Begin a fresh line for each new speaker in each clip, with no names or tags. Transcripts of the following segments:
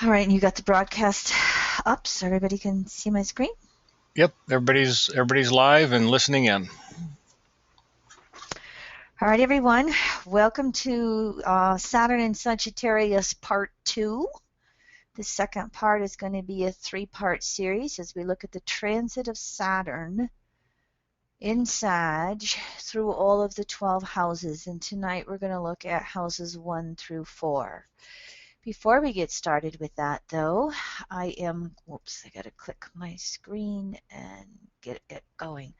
All right, and you got the broadcast up so everybody can see my screen?
Yep, everybody's live and listening in.
All right, everyone. Welcome to Saturn and Sagittarius Part 2. The second part is going to be a three-part series as we look at the transit of Saturn in Sag through all of the 12 houses. And tonight we're going to look at houses 1 through 4. Before we get started with that, though, I got to click my screen and get it going.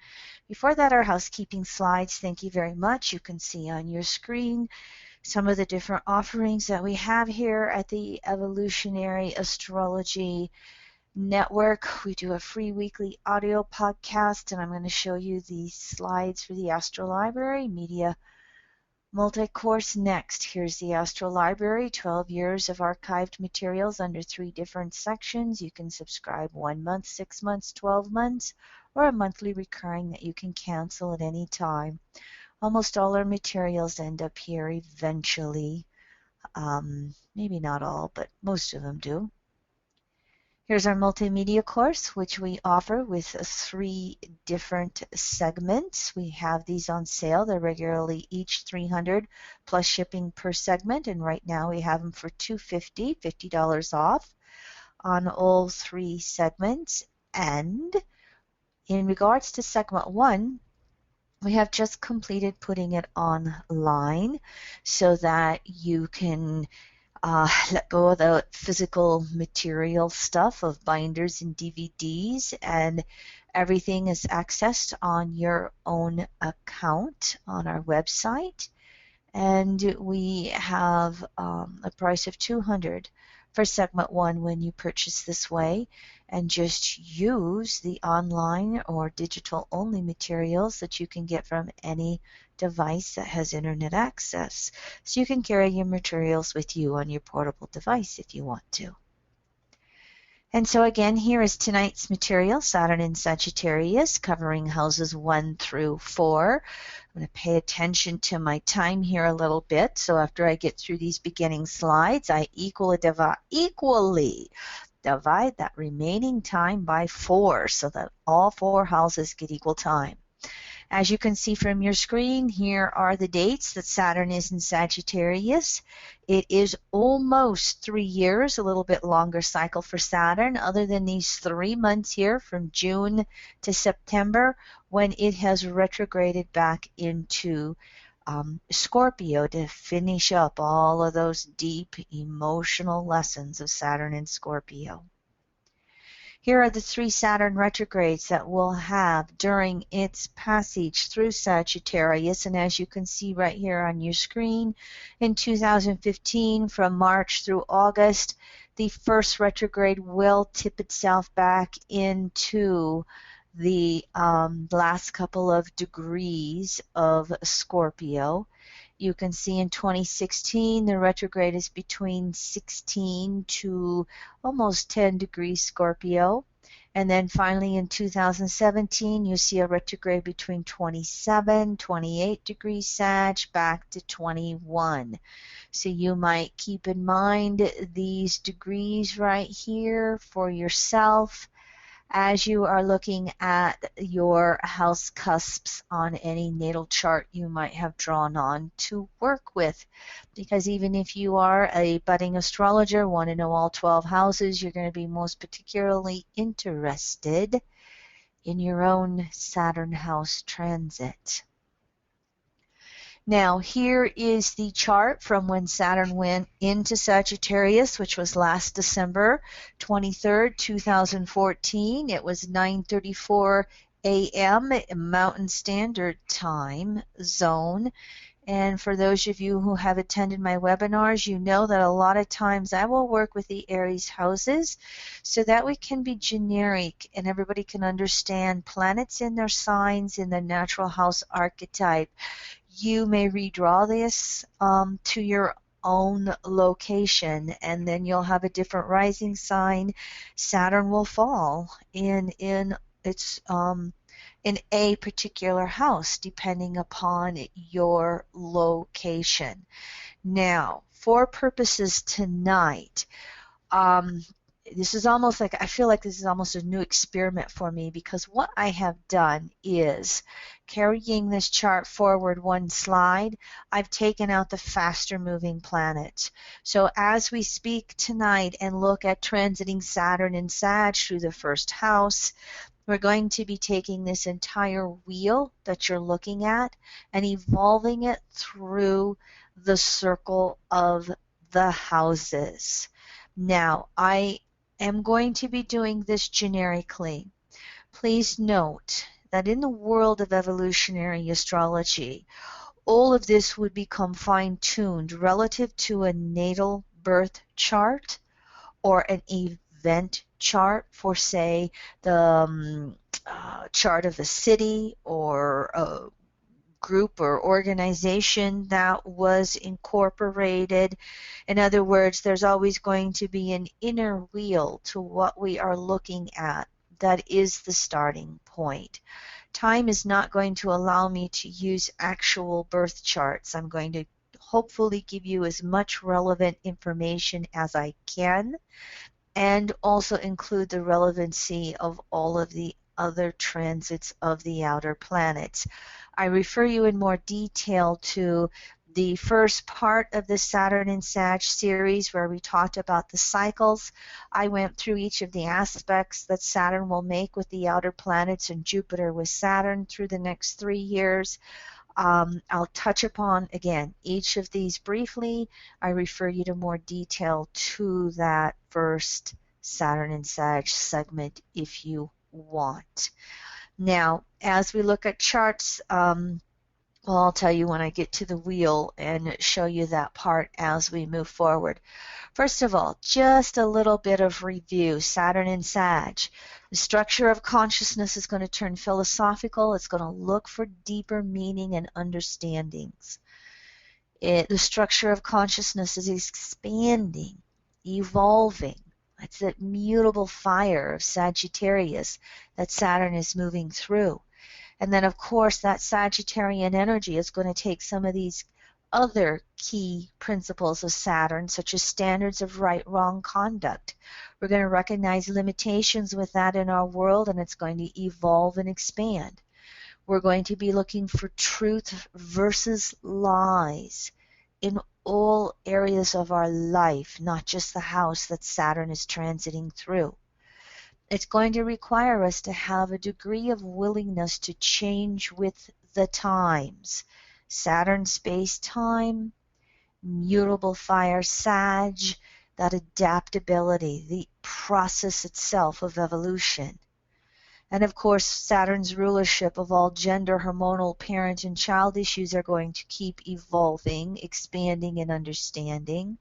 Before that, our housekeeping slides. Thank you very much. You can see on your screen some of the different offerings that we have here at the Evolutionary Astrology Network. We do a free weekly audio podcast, and I'm going to show you the slides for the Astro Library Media Multi-course next. Here's the Astro Library, 12 years of archived materials under 3 different sections. You can subscribe 1 month, 6 months, 12 months, or a monthly recurring that you can cancel at any time. Almost all our materials end up here eventually. Maybe not all, but most of them do. Here's our multimedia course, which we offer with 3 different segments. We have these on sale. They're regularly each $300 plus shipping per segment, and right now we have them for $250, $50 off on all 3 segments. And in regards to segment 1, we have just completed putting it online so that you can let go of the physical material stuff of binders and DVDs, and everything is accessed on your own account on our website. And we have a price of $200 for segment 1 when you purchase this way, and just use the online or digital only materials that you can get from any device that has internet access. So you can carry your materials with you on your portable device if you want to. And so again, here is tonight's material, Saturn in Sagittarius, covering houses 1 through 4. I'm going to pay attention to my time here a little bit. So after I get through these beginning slides, I equally divide that remaining time by 4 so that all 4 houses get equal time. As you can see from your screen, here are the dates that Saturn is in Sagittarius. It is almost 3 years, a little bit longer cycle for Saturn, other than these 3 months here from June to September, when it has retrograded back into Scorpio to finish up all of those deep emotional lessons of Saturn in Scorpio. Here are the 3 Saturn retrogrades that we'll have during its passage through Sagittarius. And as you can see right here on your screen, in 2015, from March through August, the first retrograde will tip itself back into the last couple of degrees of Scorpio. You can see in 2016 the retrograde is between 16 to almost 10 degrees Scorpio. And then finally in 2017 you see a retrograde between 27, 28 degrees Sag back to 21. So you might keep in mind these degrees right here for yourself as you are looking at your house cusps on any natal chart you might have drawn on to work with. Because even if you are a budding astrologer, want to know all 12 houses, you're going to be most particularly interested in your own Saturn house transit. Now, here is the chart from when Saturn went into Sagittarius, which was last December 23rd, 2014. It was 9:34 a.m. Mountain Standard Time zone. And for those of you who have attended my webinars, you know that a lot of times I will work with the Aries houses so that we can be generic and everybody can understand planets in their signs in the natural house archetype. You may redraw this to your own location, and then you'll have a different rising sign. Saturn will fall in its in a particular house depending upon your location. Now, for purposes tonight, this is almost like, I feel like this is almost a new experiment for me, because what I have done is, carrying this chart forward one slide, I've taken out the faster moving planets. So as we speak tonight and look at transiting Saturn and Sag through the first house, we're going to be taking this entire wheel that you're looking at and evolving it through the circle of the houses. Now, I am going to be doing this generically. Please note that in the world of evolutionary astrology, all of this would become fine-tuned relative to a natal birth chart or an event chart for, say, the chart of a city or a group or organization that was incorporated. In other words, there's always going to be an inner wheel to what we are looking at. That is the starting point. Time is not going to allow me to use actual birth charts. I'm going to hopefully give you as much relevant information as I can, and also include the relevancy of all of the other transits of the outer planets. I refer you in more detail to the first part of the Saturn and Sag series, where we talked about the cycles. I went through each of the aspects that Saturn will make with the outer planets and Jupiter with Saturn through the next 3 years. I'll touch upon, again, each of these briefly. I refer you to more detail to that first Saturn and Sag segment if you want. Now, as we look at charts, well, I'll tell you when I get to the wheel and show you that part as we move forward. First of all, just a little bit of review. Saturn and Sag. The structure of consciousness is going to turn philosophical. It's going to look for deeper meaning and understandings. The structure of consciousness is expanding, evolving. It's that mutable fire of Sagittarius that Saturn is moving through. And then, of course, that Sagittarian energy is going to take some of these other key principles of Saturn, such as standards of right-wrong conduct. We're going to recognize limitations with that in our world, and it's going to evolve and expand. We're going to be looking for truth versus lies in all areas of our life, not just the house that Saturn is transiting through. It's going to require us to have a degree of willingness to change with the times. Saturn space-time, mutable fire Sag, that adaptability, the process itself of evolution. And of course, Saturn's rulership of all gender, hormonal, parent, and child issues are going to keep evolving, expanding, and understanding.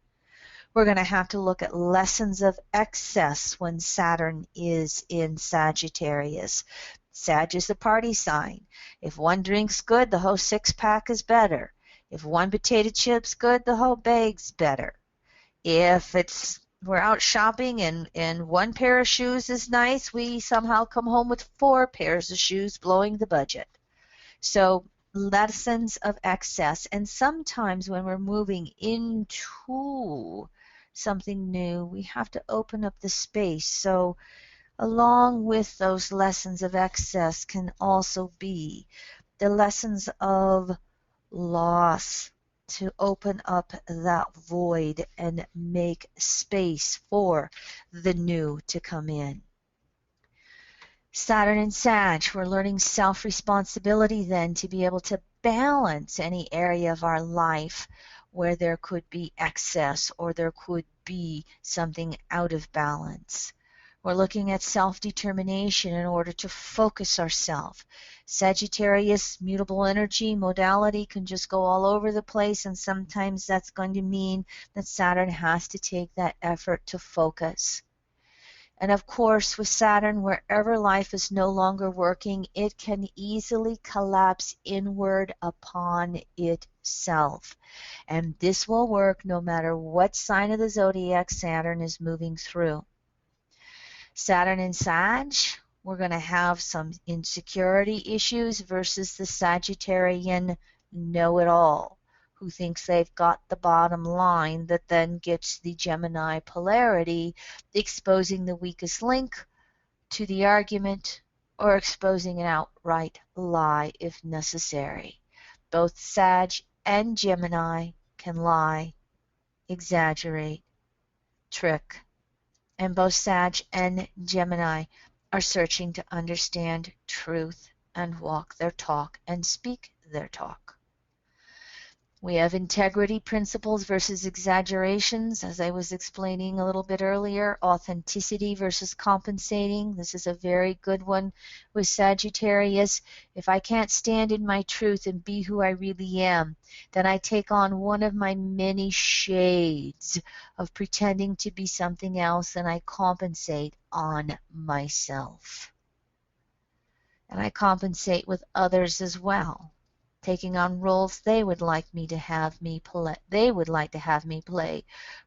We're going to have to look at lessons of excess when Saturn is in Sagittarius. Sag is the party sign. If one drink's good, the whole six-pack is better. If one potato chip's good, the whole bag's better. If we're out shopping and one pair of shoes is nice, we somehow come home with 4 pairs of shoes, blowing the budget. So lessons of excess. And sometimes when we're moving into something new, we have to open up the space. So along with those lessons of excess can also be the lessons of loss, to open up that void and make space for the new to come in. Saturn and Sag, we're learning self-responsibility then to be able to balance any area of our life where there could be excess or there could be something out of balance. We're looking at self-determination in order to focus ourselves. Sagittarius, mutable energy, modality can just go all over the place, and sometimes that's going to mean that Saturn has to take that effort to focus. And of course, with Saturn, wherever life is no longer working, it can easily collapse inward upon itself. And this will work no matter what sign of the zodiac Saturn is moving through. Saturn and Sag, we're going to have some insecurity issues versus the Sagittarian know-it-all. who thinks they've got the bottom line that then gets the Gemini polarity, exposing the weakest link to the argument or exposing an outright lie if necessary. Both Sag and Gemini can lie, exaggerate, trick, and both Sag and Gemini are searching to understand truth and walk their talk and speak their talk. We have integrity principles versus exaggerations, as I was explaining a little bit earlier. Authenticity versus compensating. This is a very good one with Sagittarius. If I can't stand in my truth and be who I really am, then I take on one of my many shades of pretending to be something else, and I compensate on myself. And I compensate with others as well, taking on roles they would like to have me play,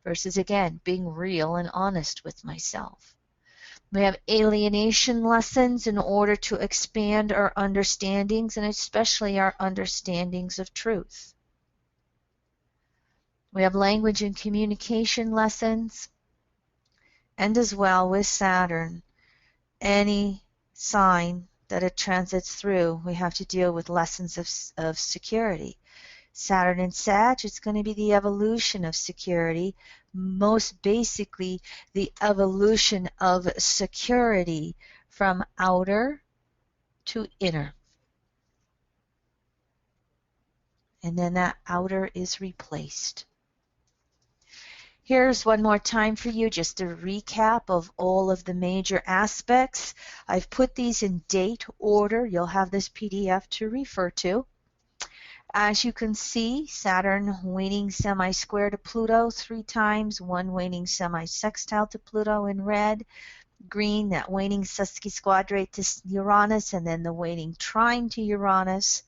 versus again being real and honest with myself. We have alienation lessons in order to expand our understandings, and especially our understandings of truth. We have language and communication lessons, and as well with Saturn, any sign that it transits through, we have to deal with lessons of security. Saturn in Sag, it's going to be the evolution of security, most basically the evolution of security from outer to inner. And then that outer is replaced. Here's one more time for you, just a recap of all of the major aspects. I've put these in date order. You'll have this PDF to refer to. As you can see, Saturn waning semi-square to Pluto 3 times, one waning semi-sextile to Pluto in red, green, that waning sesquisquadrate to Uranus, and then the waning trine to Uranus.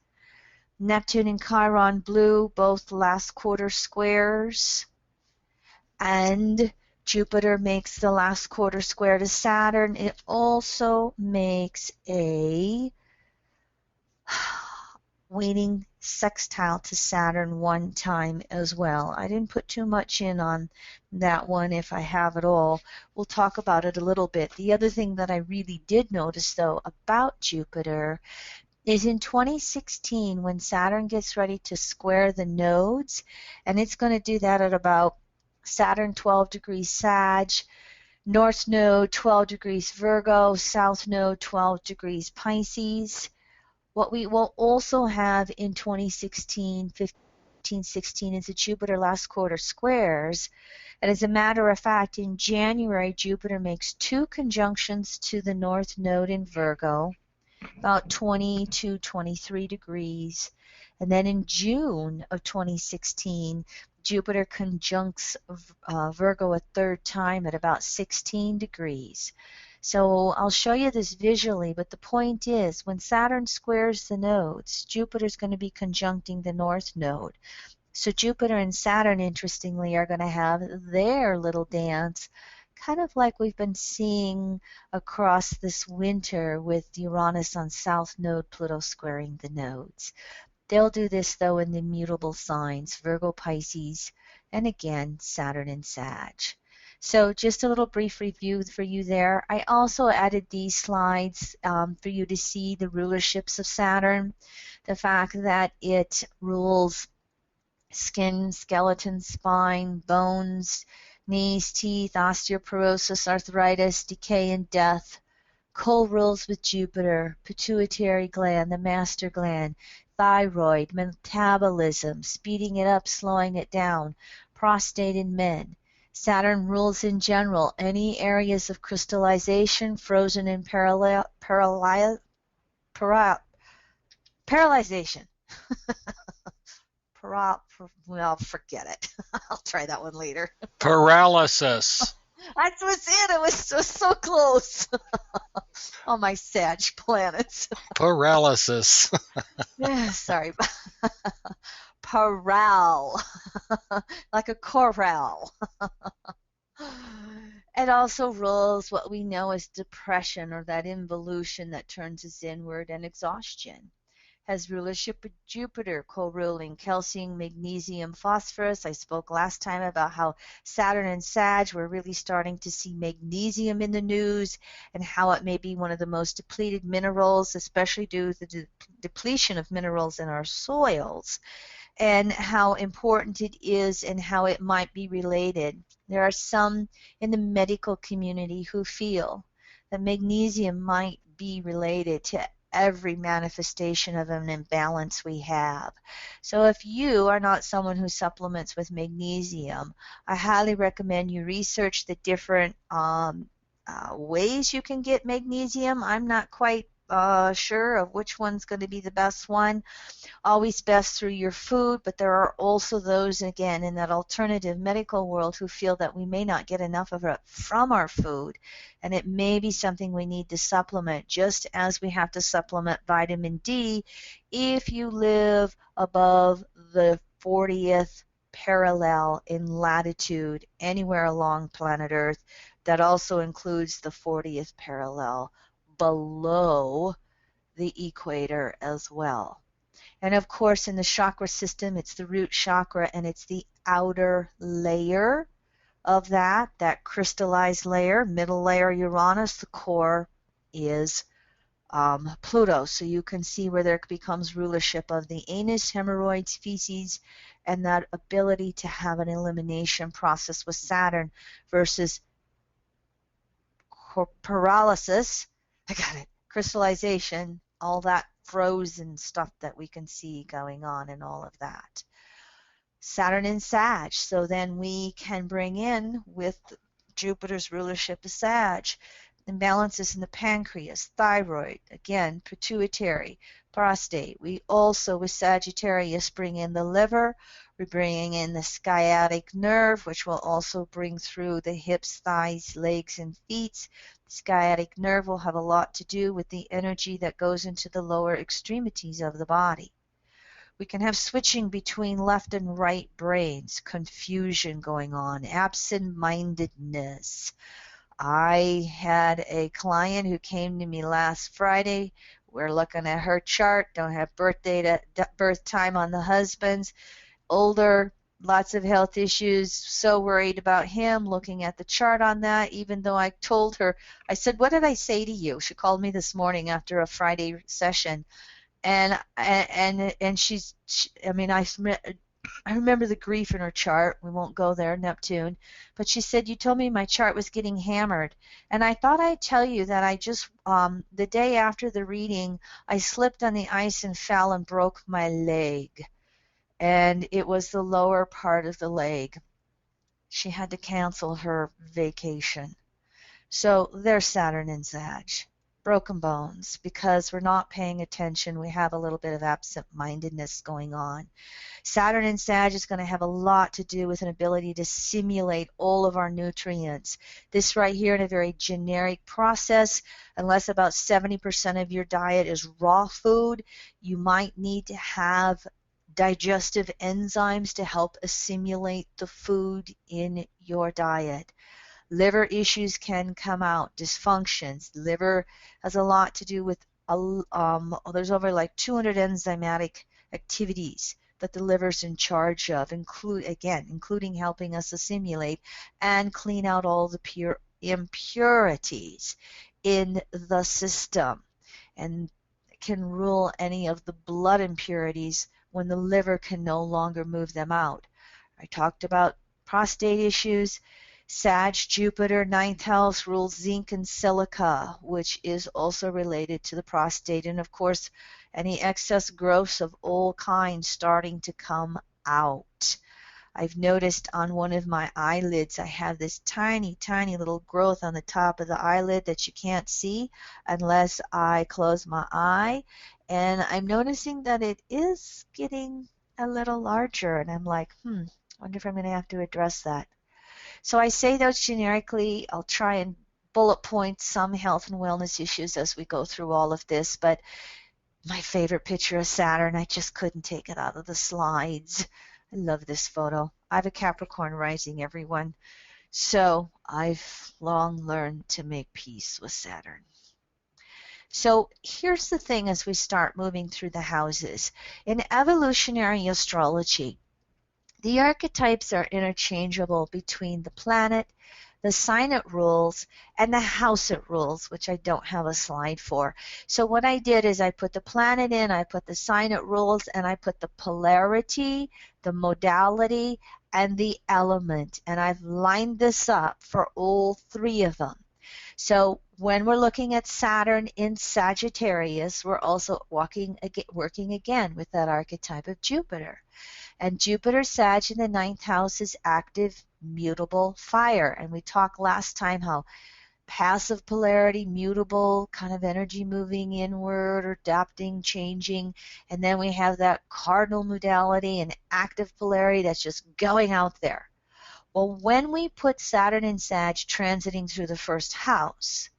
Neptune and Chiron blue, both last quarter squares. And Jupiter makes the last quarter square to Saturn. It also makes a waning sextile to Saturn one time as well. I didn't put too much in on that one if I have it all. We'll talk about it a little bit. The other thing that I really did notice, though, about Jupiter is in 2016 when Saturn gets ready to square the nodes, and it's going to do that at about Saturn 12 degrees Sag, North Node 12 degrees Virgo, South Node 12 degrees Pisces. What we will also have in 2016, 15, 16 is the Jupiter last quarter squares. And as a matter of fact, in January, Jupiter makes 2 conjunctions to the North Node in Virgo, about 20 to 23 degrees. And then in June of 2016, Jupiter conjuncts Virgo a 3rd time at about 16 degrees. So I'll show you this visually, but the point is when Saturn squares the nodes, Jupiter's going to be conjuncting the North Node. So Jupiter and Saturn, interestingly, are going to have their little dance, kind of like we've been seeing across this winter with Uranus on South Node, Pluto squaring the nodes. They'll do this, though, in the mutable signs, Virgo, Pisces, and again, Saturn and Sag. So just a little brief review for you there. I also added these slides for you to see the rulerships of Saturn, the fact that it rules skin, skeleton, spine, bones, knees, teeth, osteoporosis, arthritis, decay, and death. Co-rules with Jupiter, pituitary gland, the master gland, thyroid, metabolism, speeding it up, slowing it down, prostate in men. Saturn rules in general any areas of crystallization, frozen and paralyzation. Well, forget it. I'll try that one later.
Paralysis.
That was it. It was so close. All my Sag planets.
Paralysis.
Yeah, sorry. Paral. Like a corral. It also rules what we know as depression, or that involution that turns us inward, and exhaustion. has rulership with Jupiter, co-ruling calcium, magnesium, phosphorus. I spoke last time about how Saturn and Sag, we're really starting to see magnesium in the news and how it may be one of the most depleted minerals, especially due to the depletion of minerals in our soils, and how important it is and how it might be related. There are some in the medical community who feel that magnesium might be related to every manifestation of an imbalance we have. So if you are not someone who supplements with magnesium, I highly recommend you research the different ways you can get magnesium. I'm not quite sure of which one's going to be the best one. Always best through your food, but there are also those, again, in that alternative medical world who feel that we may not get enough of it from our food, and it may be something we need to supplement, just as we have to supplement vitamin D if you live above the 40th parallel in latitude anywhere along planet Earth. That also includes the 40th parallel below the equator as well. And of course, in the chakra system, it's the root chakra, and it's the outer layer of that crystallized layer, middle layer Uranus, the core is Pluto. So you can see where there becomes rulership of the anus, hemorrhoids, feces, and that ability to have an elimination process with Saturn versus paralysis. I got it. Crystallization, all that frozen stuff that we can see going on and all of that. Saturn in Sag. So then we can bring in with Jupiter's rulership of Sag imbalances in the pancreas, thyroid, again, pituitary, prostate. We also, with Sagittarius, bring in the liver. We're bringing in the sciatic nerve, which will also bring through the hips, thighs, legs, and feet. The sciatic nerve will have a lot to do with the energy that goes into the lower extremities of the body. We can have switching between left and right brains, confusion going on, absent-mindedness. I had a client who came to me last Friday. We're looking at her chart, don't have birth time on the husband's, older, lots of health issues, so worried about him, looking at the chart on that, even though I told her, I said, what did I say to you? She called me this morning after a Friday session, and she's, I mean, I remember the grief in her chart. We won't go there, Neptune. But she said, you told me my chart was getting hammered. And I thought I'd tell you that I just, the day after the reading, I slipped on the ice and fell and broke my leg. And it was the lower part of the leg. She had to cancel her vacation. So there's Saturn in Sag. Broken bones, because we're not paying attention. We have a little bit of absent-mindedness going on. Saturn in Sag is going to have a lot to do with an ability to simulate all of our nutrients. This right here, in a very generic process, unless about 70% of your diet is raw food, you might need to have digestive enzymes to help assimilate the food in your diet. Liver issues can come out, dysfunctions. Liver has a lot to do with, there's over like 200 enzymatic activities that the liver's in charge of, including helping us assimilate and clean out all the pure impurities in the system, and can rule any of the blood impurities when the liver can no longer move them out. I talked about prostate issues. Sag, Jupiter, ninth house, rules zinc and silica, which is also related to the prostate. And of course, any excess growths of all kinds starting to come out. I've noticed on one of my eyelids, I have this tiny, tiny little growth on the top of the eyelid that you can't see unless I close my eye. And I'm noticing that it is getting a little larger. And I'm like, wonder if I'm going to have to address that. So I say those generically. I'll try and bullet point some health and wellness issues as we go through all of this, but my favorite picture of Saturn, I just couldn't take it out of the slides. I love this photo. I have a Capricorn rising, everyone. So I've long learned to make peace with Saturn. So here's the thing as we start moving through the houses. In evolutionary astrology, the archetypes are interchangeable between the planet, the sign it rules, and the house it rules, which I don't have a slide for. So what I did is I put the planet in, I put the sign it rules, and I put the polarity, the modality, and the element. And I've lined this up for all three of them. So when we're looking at Saturn in Sagittarius, we're also working again with that archetype of Jupiter. And Jupiter Sag in the ninth house is active, mutable fire. And we talked last time how passive polarity, mutable, kind of energy moving inward or adapting, changing. And then we have that cardinal modality and active polarity that's just going out there. Well, when we put Saturn in Sag transiting through the first house,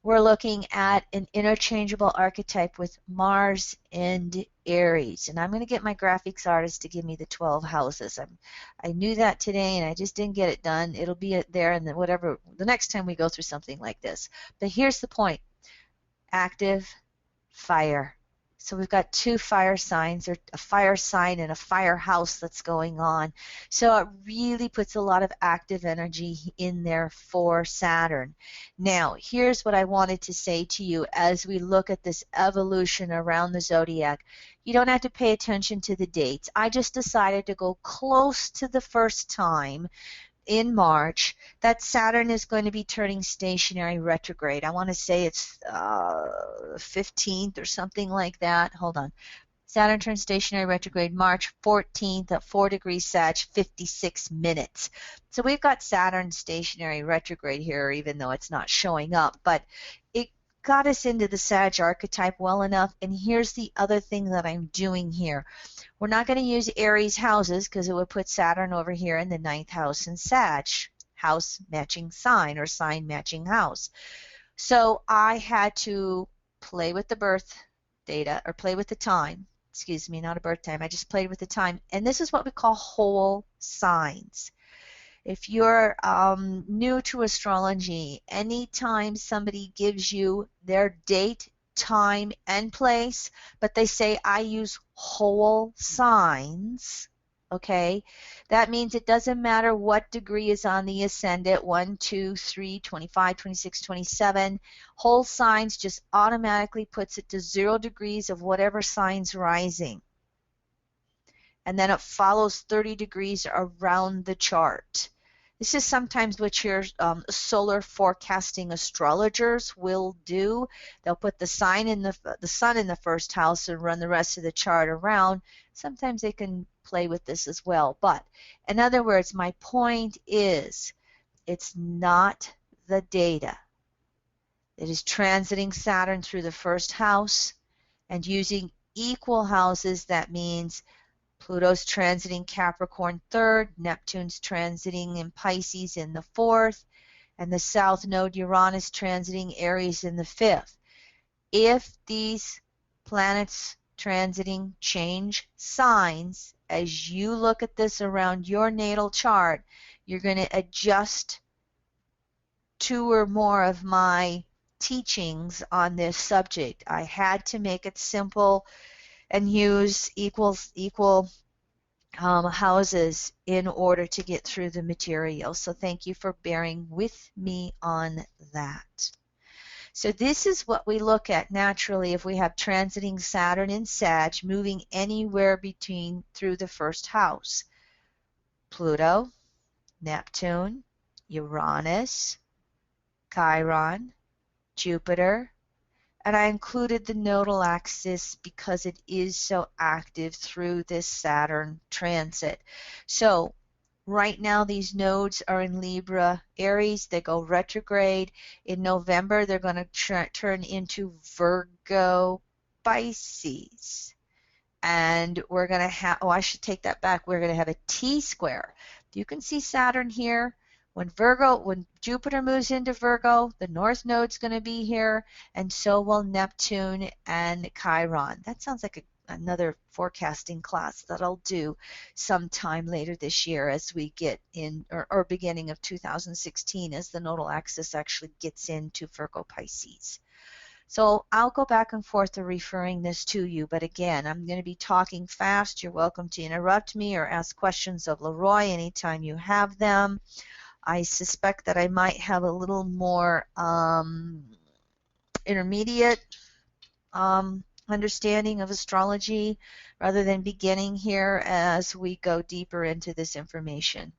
we're looking at an interchangeable archetype with Mars and Aries. And I'm going to get my graphics artist to give me the 12 houses. I knew that today and I just didn't get it done. It'll be there and whatever the next time we go through something like this. But here's the point. Active, fire. So we've got two fire signs, or a fire sign and a fire house that's going on. So it really puts a lot of active energy in there for Saturn. Now, here's what I wanted to say to you as we look at this evolution around the zodiac. You don't have to pay attention to the dates. I just decided to go close to the first time in March that Saturn is going to be turning stationary retrograde. I want to say it's 15th or something like that. Hold on. Saturn turns stationary retrograde March 14th at 4 degrees Sag, 56 minutes. So we've got Saturn stationary retrograde here, even though it's not showing up. But it got us into the Sag archetype well enough. And here's the other thing that I'm doing here. We're not going to use Aries houses because it would put Saturn over here in the ninth house in Sag, house matching sign or sign matching house. So I had to play with the birth data, or play with the time. Excuse me, not a birth time. I just played with the time. And this is what we call whole signs. If you're new to astrology, anytime somebody gives you their date, time, and place, but they say, I use whole signs, okay, that means it doesn't matter what degree is on the ascendant, 1, 2, 3, 25, 26, 27. Whole signs just automatically puts it to 0 degrees of whatever sign's rising. And then it follows 30 degrees around the chart. This is sometimes what your solar forecasting astrologers will do. They'll put the sun in the first house and run the rest of the chart around. Sometimes they can play with this as well. But in other words, my point is, it's not the data. It is transiting Saturn through the first house and using equal houses. That means Pluto's transiting Capricorn third, Neptune's transiting in Pisces in the fourth, and the south node Uranus transiting Aries in the fifth. If these planets transiting change signs, as you look at this around your natal chart, you're going to adjust 2 or more of my teachings on this subject. I had to make it simple and use equal houses in order to get through the material. So thank you for bearing with me on that. So this is what we look at naturally if we have transiting Saturn in Sag moving anywhere between through the first house. Pluto, Neptune, Uranus, Chiron, Jupiter, and I included the nodal axis because it is so active through this Saturn transit. So right now these nodes are in Libra, Aries. They go retrograde. In November, they're going to turn into Virgo, Pisces. And we're going to have, oh, I should take that back. We're going to have a T-square. You can see Saturn here. When Jupiter moves into Virgo, the North Node's going to be here, and so will Neptune and Chiron. That sounds like another forecasting class that I'll do sometime later this year as we get in, or beginning of 2016, as the nodal axis actually gets into Virgo Pisces. So I'll go back and forth to referring this to you, but again, I'm going to be talking fast. You're welcome to interrupt me or ask questions of Leroy anytime you have them. I suspect that I might have a little more intermediate understanding of astrology rather than beginning here as we go deeper into this information.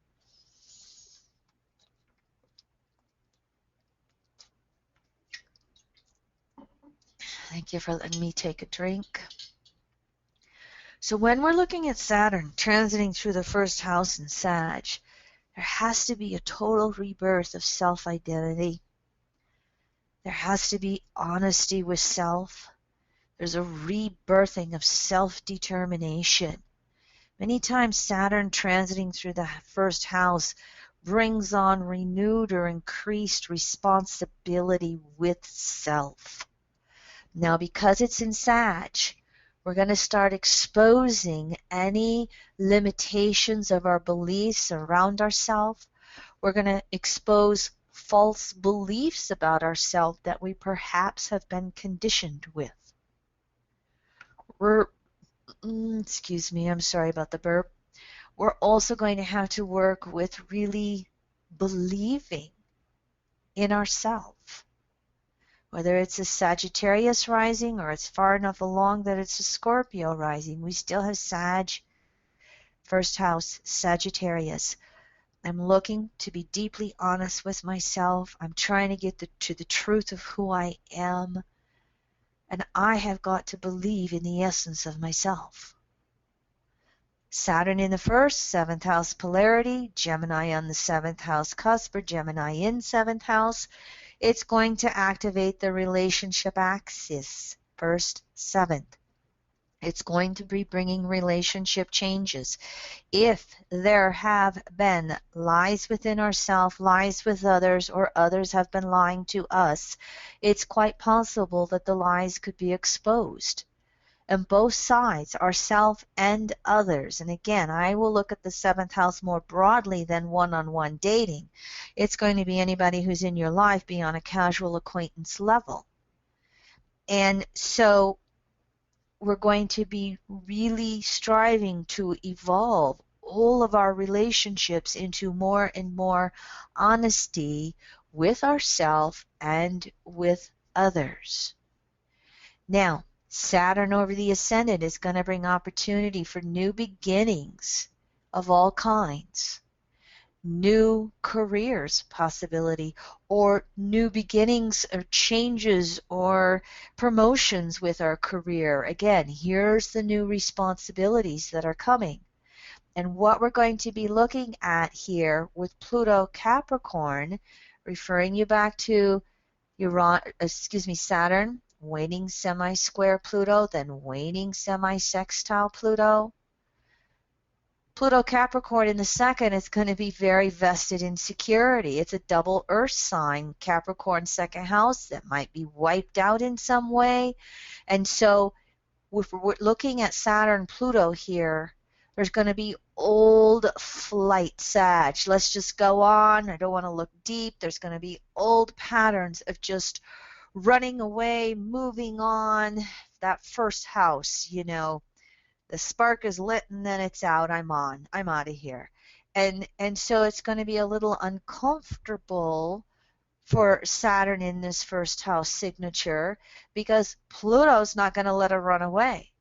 Thank you for letting me take a drink. So when we're looking at Saturn transiting through the first house in Sag, there has to be a total rebirth of self-identity. There has to be honesty with self. There's a rebirthing of self-determination. Many times Saturn transiting through the first house brings on renewed or increased responsibility with self. Now, because it's in Sag, we're going to start exposing any limitations of our beliefs around ourselves. We're going to expose false beliefs about ourselves that we perhaps have been conditioned with. Excuse me, I'm sorry about the burp. We're also going to have to work with really believing in ourselves. Whether it's a Sagittarius rising or it's far enough along that it's a Scorpio rising, we still have Sag, first house, Sagittarius. I'm looking to be deeply honest with myself. I'm trying to get to the truth of who I am. And I have got to believe in the essence of myself. Saturn in the first, 7th house polarity, Gemini on the 7th house cusp, or Gemini in 7th house. It's going to activate the relationship axis, 1st, 7th. It's going to be bringing relationship changes. If there have been lies within ourselves, lies with others, or others have been lying to us, it's quite possible that the lies could be exposed. And both sides, ourself and others. And again, I will look at the 7th house more broadly than one-on-one dating. It's going to be anybody who's in your life beyond a casual acquaintance level. And so we're going to be really striving to evolve all of our relationships into more and more honesty with ourselves and with others. Now, Saturn over the ascendant is going to bring opportunity for new beginnings of all kinds. New careers possibility, or new beginnings or changes or promotions with our career. Again, here's the new responsibilities that are coming. And what we're going to be looking at here with Pluto Capricorn, referring you back to Saturn, waning semi-square Pluto, then waning semi-sextile Pluto. Pluto Capricorn in the second is going to be very vested in security. It's a double earth sign, Capricorn second house, that might be wiped out in some way. And so if we're looking at Saturn Pluto here, there's going to be old flight Sag. Let's just go on. I don't want to look deep. There's going to be old patterns of just running away, moving on. That first house, the spark is lit and then it's out. I'm out of here. And so it's going to be a little uncomfortable for Saturn in this first house signature, because Pluto's not going to let her run away.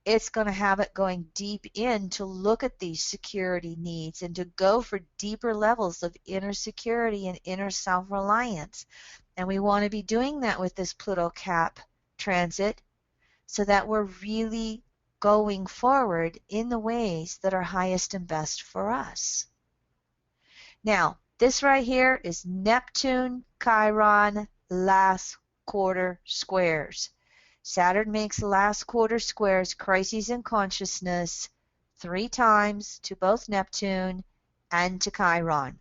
It's going to have it going deep in to look at these security needs and to go for deeper levels of inner security and inner self-reliance. And we want to be doing that with this Pluto Cap transit, so that we're really going forward in the ways that are highest and best for us. Now, this right here is Neptune, Chiron, last quarter squares. Saturn makes last quarter squares, crises in consciousness, 3 times to both Neptune and to Chiron.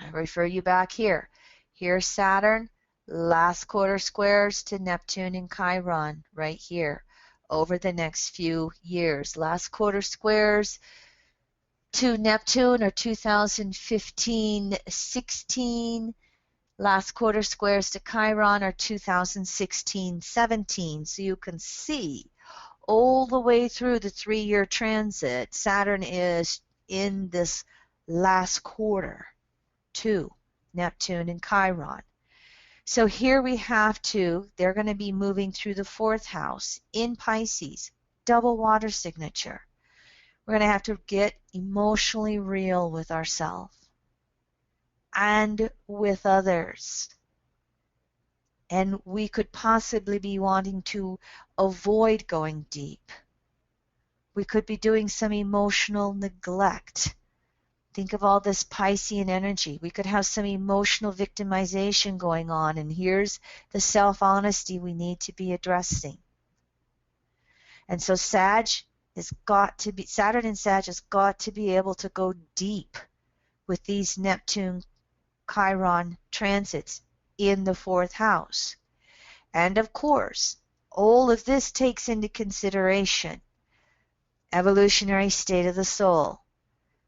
I refer you back here. Here's Saturn, last quarter squares to Neptune and Chiron right here over the next few years. Last quarter squares to Neptune are 2015-16, Last quarter squares to Chiron are 2016-17. So you can see all the way through the 3-year transit, Saturn is in this last quarter to Neptune and Chiron. So here we have they're going to be moving through the 4th house in Pisces, double water signature. We're going to have to get emotionally real with ourselves and with others. And we could possibly be wanting to avoid going deep. We could be doing some emotional neglect. Think of all this Piscean energy. We could have some emotional victimization going on, and here's the self-honesty we need to be addressing. And so Saturn and Sag has got to be able to go deep with these Neptune Chiron transits in the 4th house. And of course, all of this takes into consideration evolutionary state of the soul.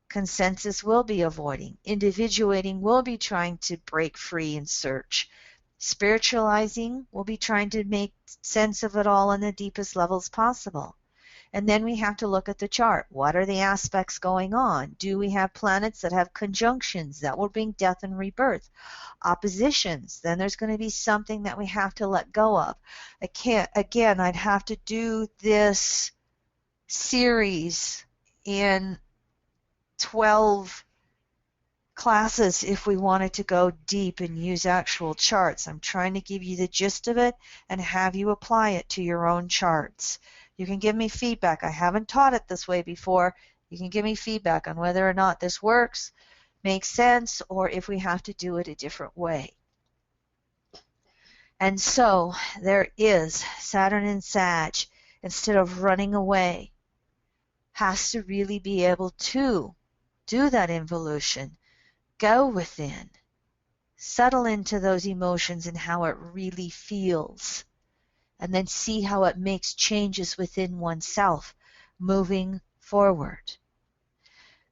Consensus will be avoiding. Individuating will be trying to break free and search. Spiritualizing will be trying to make sense of it all on the deepest levels possible. And then we have to look at the chart. What are the aspects going on? Do we have planets that have conjunctions? That will bring death and rebirth. Oppositions, then there's going to be something that we have to let go of. I'd have to do this series in 12 classes if we wanted to go deep and use actual charts. I'm trying to give you the gist of it and have you apply it to your own charts. You can give me feedback. I haven't taught it this way before. You can give me feedback on whether or not this works, makes sense, or if we have to do it a different way. And so there is Saturn and Sag, instead of running away, has to really be able to do that involution, go within, settle into those emotions and how it really feels, and then see how it makes changes within oneself moving forward.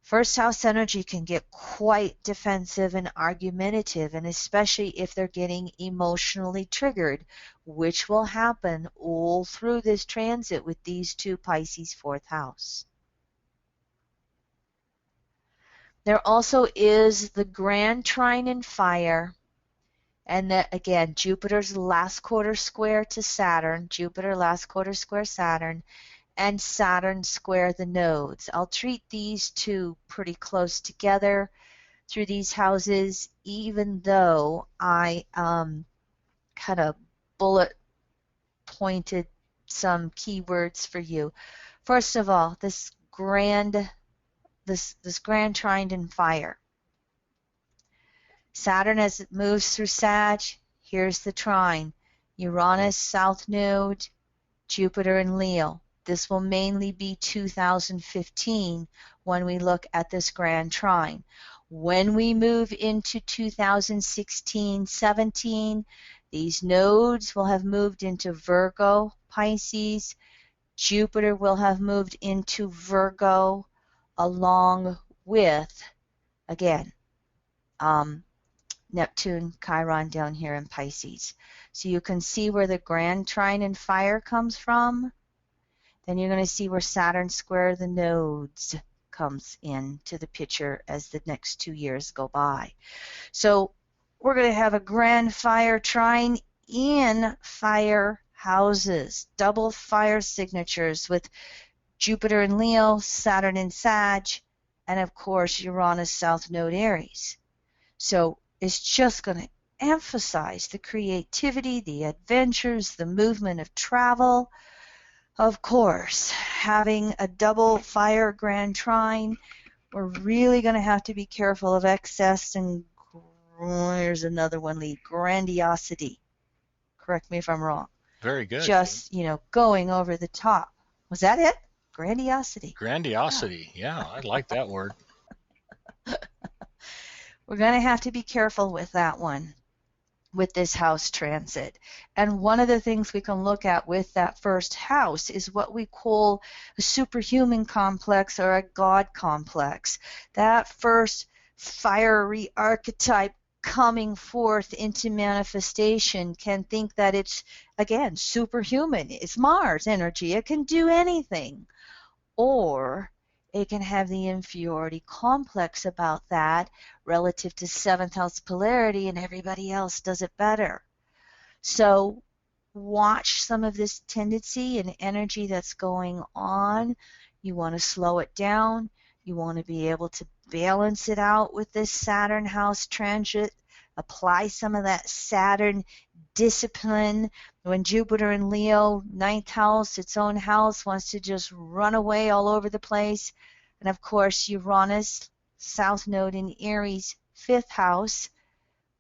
First house energy can get quite defensive and argumentative, and especially if they're getting emotionally triggered, which will happen all through this transit with these two Pisces 4th house. There also is the grand trine in fire, and that, again, Jupiter's last quarter square to Saturn, Jupiter last quarter square Saturn, and Saturn square the nodes. I'll treat these two pretty close together through these houses, even though I kind of bullet pointed some keywords for you. First of all, this grand trine in fire. Saturn, as it moves through Sag, here's the trine. Uranus, South Node, Jupiter in Leo. This will mainly be 2015 when we look at this grand trine. When we move into 2016-17, these nodes will have moved into Virgo, Pisces. Jupiter will have moved into Virgo, along with, again, Neptune, Chiron down here in Pisces. So you can see where the grand trine in fire comes from. Then you're going to see where Saturn square the nodes comes into the picture as the next 2 years go by. So we're going to have a grand fire trine in fire houses, double fire signatures with Jupiter in Leo, Saturn in Sag, and of course Uranus South Node Aries. So it's just going to emphasize the creativity, the adventures, the movement of travel. Of course, having a double fire grand trine, we're really going to have to be careful of excess and, here's another one, Lee, grandiosity. Correct me if I'm wrong.
Very good.
Just, going over the top. Was that it? Grandiosity.
Grandiosity. Yeah, I like that word.
We're going to have to be careful with that one, with this house transit. And one of the things we can look at with that first house is what we call a superhuman complex or a God complex. That first fiery archetype coming forth into manifestation can think that it's, again, superhuman. It's Mars energy. It can do anything. Or it can have the inferiority complex about that relative to seventh house polarity, and everybody else does it better. So watch some of this tendency and energy that's going on. You want to slow it down. You want to be able to balance it out with this Saturn house transit. Apply some of that Saturn discipline. When Jupiter in Leo, ninth house, its own house, wants to just run away all over the place. And of course, Uranus, south node in Aries, fifth house.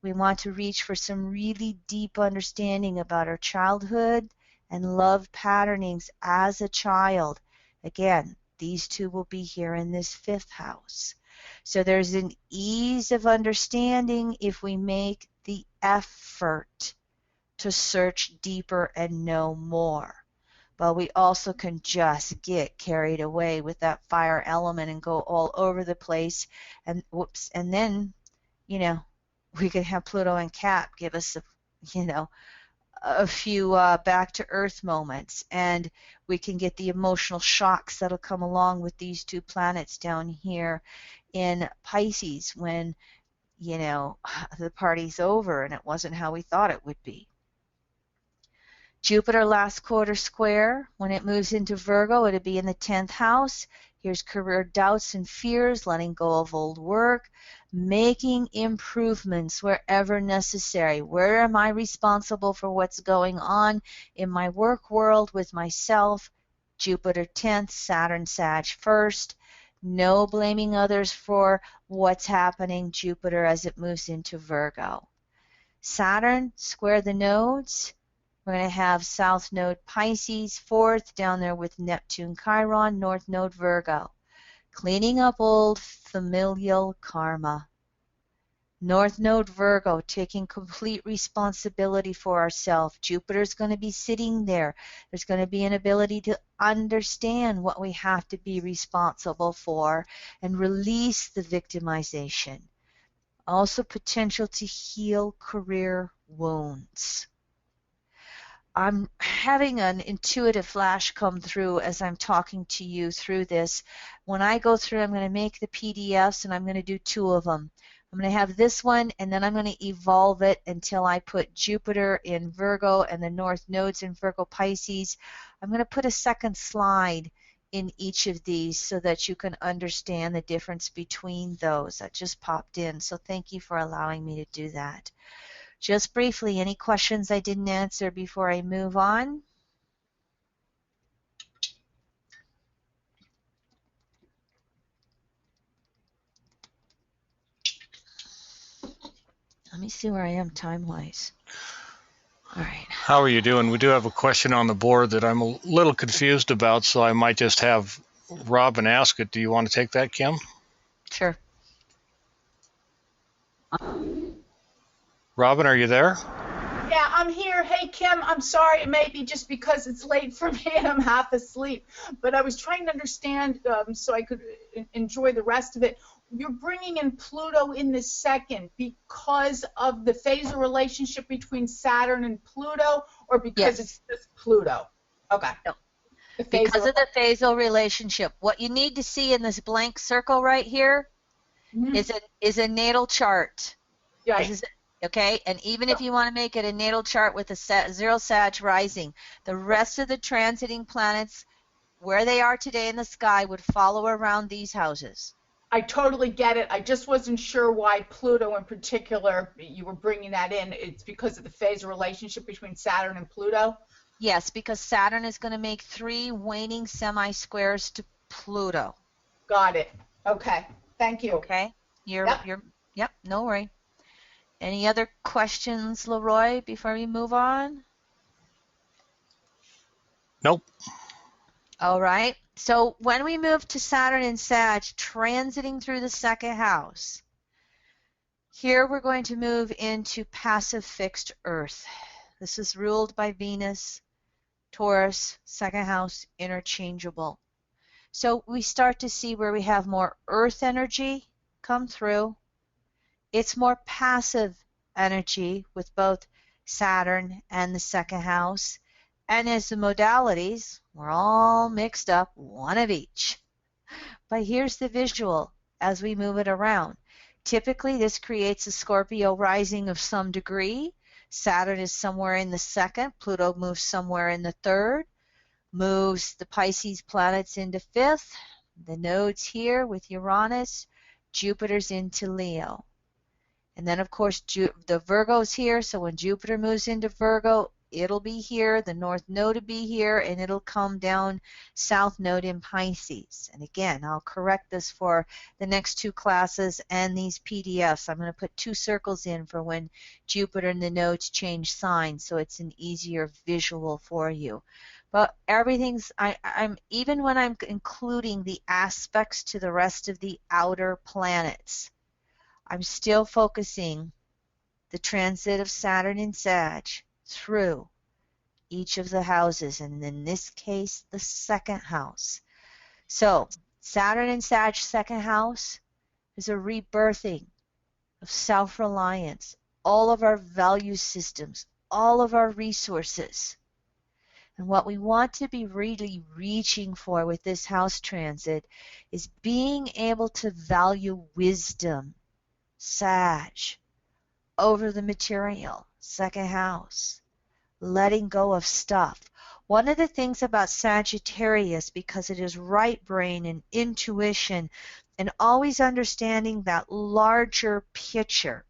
We want to reach for some really deep understanding about our childhood and love patternings as a child. Again, these two will be here in this fifth house. So there's an ease of understanding if we make the effort to search deeper and know more. But we also can just get carried away with that fire element and go all over the place. And whoops, and then, you know, we could have Pluto and Cap give us a few back to earth moments, and we can get the emotional shocks that'll come along with these two planets down here in Pisces when the party's over and it wasn't how we thought it would be. Jupiter last quarter square, when it moves into Virgo, it'll be in the 10th house. Here's career doubts and fears, letting go of old work, making improvements wherever necessary. Where am I responsible for what's going on in my work world with myself? Jupiter 10th, Saturn Sag 1st. No blaming others for what's happening, Jupiter, as it moves into Virgo. Saturn, square the nodes. We're going to have South Node Pisces, 4th, down there with Neptune Chiron, North Node Virgo. Cleaning up old familial karma. North Node Virgo, taking complete responsibility for ourselves. Jupiter's going to be sitting there. There's going to be an ability to understand what we have to be responsible for and release the victimization. Also potential to heal career wounds. I'm having an intuitive flash come through as I'm talking to you through this. When I go through, I'm going to make the PDFs, and I'm going to do 2 of them. I'm going to have this one, and then I'm going to evolve it until I put Jupiter in Virgo and the North Nodes in Virgo Pisces. I'm going to put a second slide in each of these so that you can understand the difference between those. That just popped in, so thank you for allowing me to do that. Just briefly, any questions I didn't answer before I move on? Let me see where I am time-wise. All right.
How are you doing? We do have a question on the board that I'm a little confused about, so I might just have Robin ask it. Do you want to take that, Kim?
Sure.
Robin, are you there?
Yeah, I'm here. Hey, Kim, I'm sorry. It may be just because it's late for me and I'm half asleep. But I was trying to understand so I could enjoy the rest of it. You're bringing in Pluto in the second because of the phasal relationship between Saturn and Pluto, or because it's just Pluto? Okay.
No. Because of the phasal relationship. What you need to see in this blank circle right here is a natal chart.
Right.
Okay, and even if you want to make it a natal chart with a 0 Sag rising, the rest of the transiting planets, where they are today in the sky, would follow around these houses.
I totally get it. I just wasn't sure why Pluto in particular, you were bringing that in. It's because of the phasal relationship between Saturn and Pluto?
Yes, because Saturn is going to make 3 waning semi-squares to Pluto.
Got it. Okay. Thank you.
Okay. Yep, no worry. Any other questions, Leroy, before we move on?
Nope.
All right. So when we move to Saturn and Sag, transiting through the second house, here we're going to move into passive fixed Earth. This is ruled by Venus, Taurus, second house, interchangeable. So we start to see where we have more Earth energy come through, It's more passive energy with both Saturn and the second house. And as the modalities, we're all mixed up, one of each. But here's the visual as we move it around. Typically, this creates a Scorpio rising of some degree. Saturn is somewhere in the second. Pluto moves somewhere in the third. Moves the Pisces planets into fifth. The nodes here with Uranus. Jupiter's into Leo. And then, of course, the Virgo's here. So when Jupiter moves into Virgo, it'll be here. The North Node will be here, and it'll come down South Node in Pisces. And again, I'll correct this for the next two classes and these PDFs. I'm going to put two circles in for when Jupiter and the nodes change signs, so it's an easier visual for you. But everything's, I'm even when I'm including the aspects to the rest of the outer planets, I'm still focusing the transit of Saturn in Sag through each of the houses, and in this case, the second house. So Saturn in Sag second house is a rebirthing of self-reliance, all of our value systems, all of our resources. And what we want to be really reaching for with this house transit is being able to value wisdom, Sag, over the material, second house, letting go of stuff. One of the things about Sagittarius, because it is right brain and intuition and always understanding that larger picture,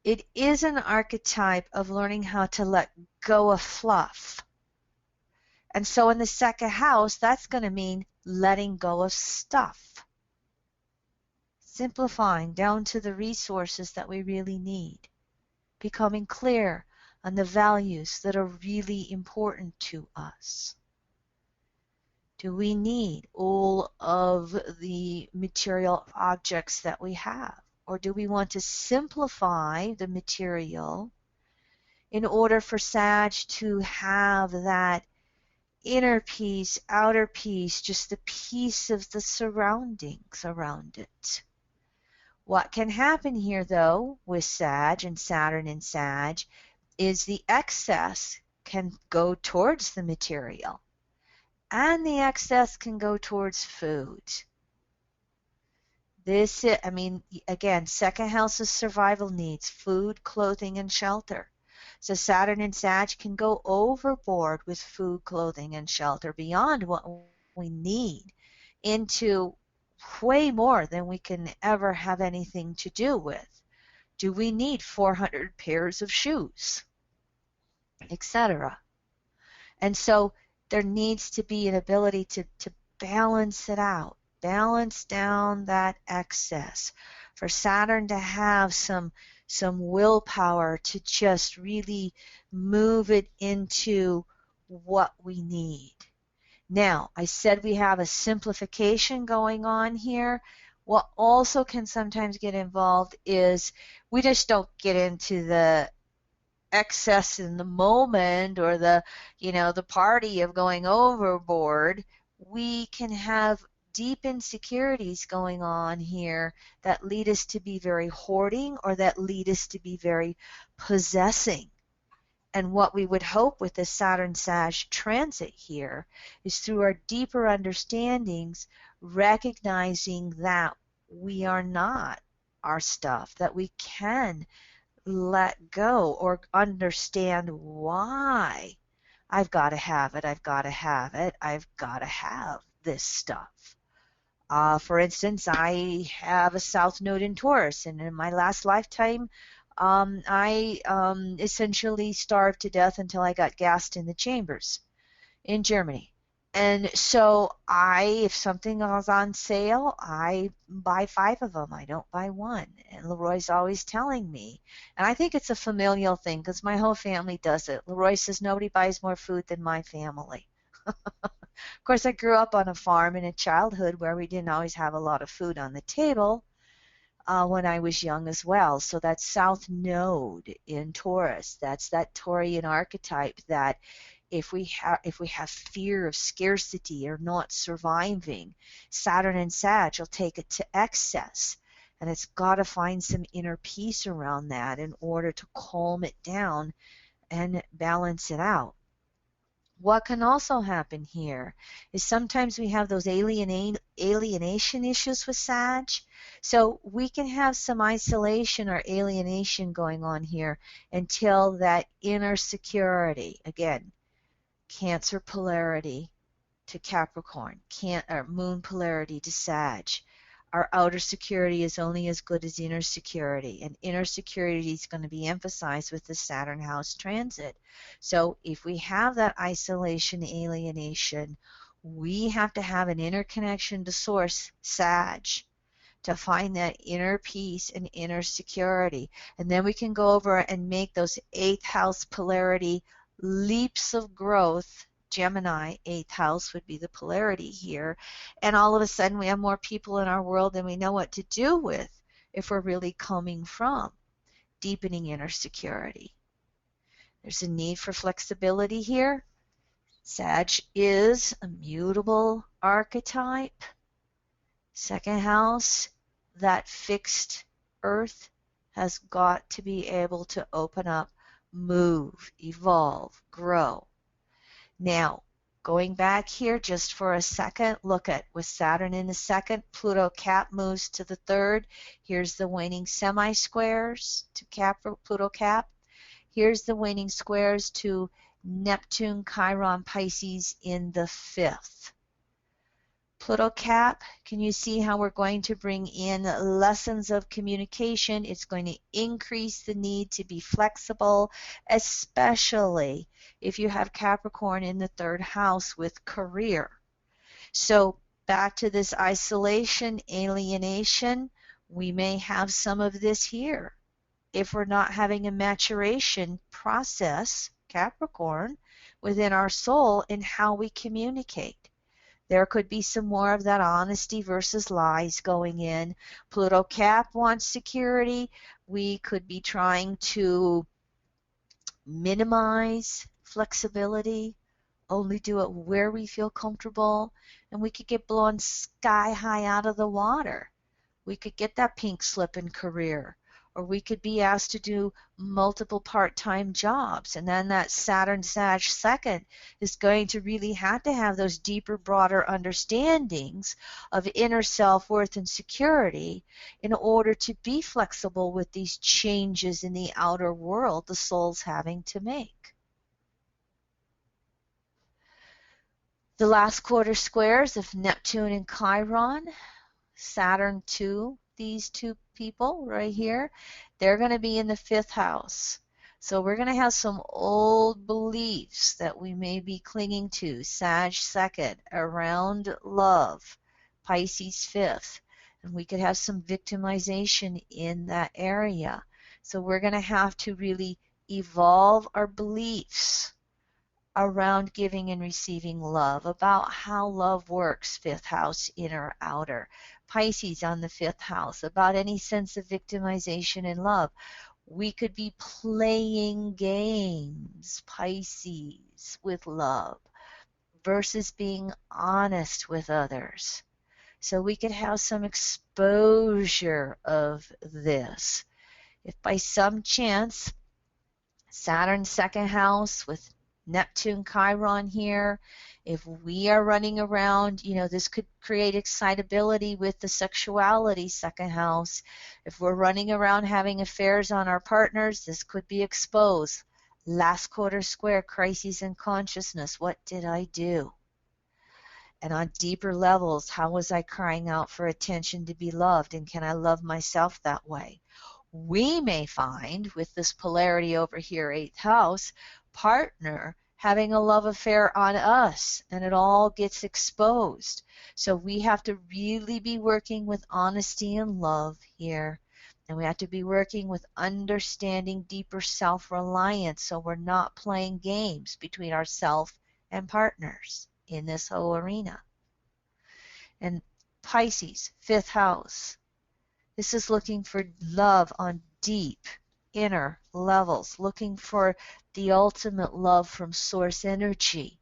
it is an archetype of learning how to let go of fluff. And so in the second house, that's going to mean letting go of stuff. Simplifying down to the resources that we really need. Becoming clear on the values that are really important to us. Do we need all of the material objects that we have? Or do we want to simplify the material in order for Sag to have that inner peace, outer peace, just the peace of the surroundings around it? What can happen here, though, with Sag and Saturn in Sag is the excess can go towards the material, and the excess can go towards food. This, I mean, again, second house is survival needs, food, clothing, and shelter. So Saturn and Sag can go overboard with food, clothing, and shelter beyond what we need into way more than we can ever have anything to do with. Do we need 400 pairs of shoes, etc.? And so there needs to be an ability to balance it out, balance down that excess. For Saturn to have some willpower to just really move it into what we need. Now, I said we have a simplification going on here. What also can sometimes get involved is we just don't get into the excess in the moment or the party of going overboard. We can have deep insecurities going on here that lead us to be very hoarding or that lead us to be very possessing. And what we would hope with the Saturn-Sag transit here is through our deeper understandings, recognizing that we are not our stuff, that we can let go or understand why I've got to have it, I've got to have it, I've got to have this stuff. For instance, I have a South Node in Taurus, and in my last lifetime, I essentially starved to death until I got gassed in the chambers in Germany. And so if something was on sale, I buy 5 of them. I don't buy one. And Leroy's always telling me, and I think it's a familial thing because my whole family does it. Leroy says nobody buys more food than my family. Of course, I grew up on a farm in a childhood where we didn't always have a lot of food on the table when I was young as well. So that South Node in Taurus, that's that Taurian archetype that if we have fear of scarcity or not surviving, Saturn and Sag will take it to excess. And it's got to find some inner peace around that in order to calm it down and balance it out. What can also happen here is sometimes we have those alienation issues with Sag. So we can have some isolation or alienation going on here until that inner security, again, Cancer polarity to Capricorn, or Moon polarity to Sag. Our outer security is only as good as inner security, and inner security is going to be emphasized with the Saturn house transit. So if we have that isolation, alienation, we have to have an inner connection to Source, Sag, to find that inner peace and inner security. And then we can go over and make those 8th house polarity leaps of growth. Gemini, 8th house would be the polarity here. And all of a sudden we have more people in our world than we know what to do with if we're really coming from deepening inner security. There's a need for flexibility here. Sag is a mutable archetype. 2nd house, that fixed earth has got to be able to open up, move, evolve, grow. Now, going back here just for a second, look at with Saturn in the 2nd, Pluto Cap moves to the 3rd. Here's the waning semi-squares to Pluto Cap. Here's the waning squares to Neptune, Chiron, Pisces in the 5th. Pluto Cap, can you see how we're going to bring in lessons of communication? It's going to increase the need to be flexible, especially if you have Capricorn in the 3rd house with career. So back to this isolation, alienation, we may have some of this here. If we're not having a maturation process, Capricorn, within our soul in how we communicate. There could be some more of that honesty versus lies going in. Pluto Cap wants security. We could be trying to minimize flexibility, only do it where we feel comfortable, and we could get blown sky high out of the water. We could get that pink slip in career, or we could be asked to do multiple part-time jobs. And then that Saturn Sag 2nd is going to really have to have those deeper, broader understandings of inner self-worth and security in order to be flexible with these changes in the outer world the soul's having to make. The last quarter squares of Neptune and Chiron, Saturn 2, these two people right here, they're going to be in the 5th house. So we're going to have some old beliefs that we may be clinging to. Sag 2nd, around love, Pisces 5th. And we could have some victimization in that area. So we're going to have to really evolve our beliefs around giving and receiving love, about how love works, 5th house, inner, outer. Pisces on the 5th house, about any sense of victimization in love. We could be playing games, Pisces, with love versus being honest with others. So we could have some exposure of this. If by some chance Saturn 2nd house with Neptune, Chiron here, if we are running around, this could create excitability with the sexuality 2nd house. If we're running around having affairs on our partners, this could be exposed. Last quarter square, crises in consciousness. What did I do? And on deeper levels, how was I crying out for attention to be loved? And can I love myself that way? We may find with this polarity over here, 8th house, partner having a love affair on us, and it all gets exposed. So we have to really be working with honesty and love here. And we have to be working with understanding deeper self-reliance, so we're not playing games between ourselves and partners in this whole arena. And Pisces, 5th house. This is looking for love on deep inner levels, looking for the ultimate love from source energy,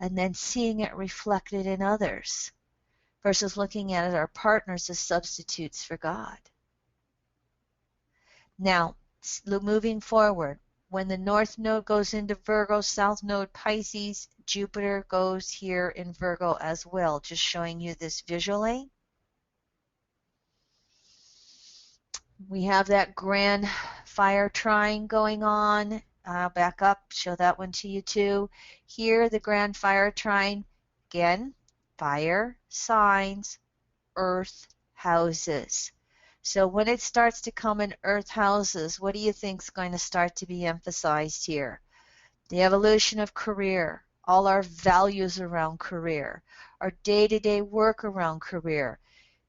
and then seeing it reflected in others, versus looking at our partners as substitutes for God. Now, moving forward, when the North Node goes into Virgo, South Node Pisces, Jupiter goes here in Virgo as well, just showing you this visually. We have that grand fire trine going on. Back up, show that one to you too. Here, the grand fire trine, again, fire signs, earth houses. So when it starts to come in earth houses, what do you think is going to start to be emphasized here? The evolution of career, all our values around career, our day-to-day work around career.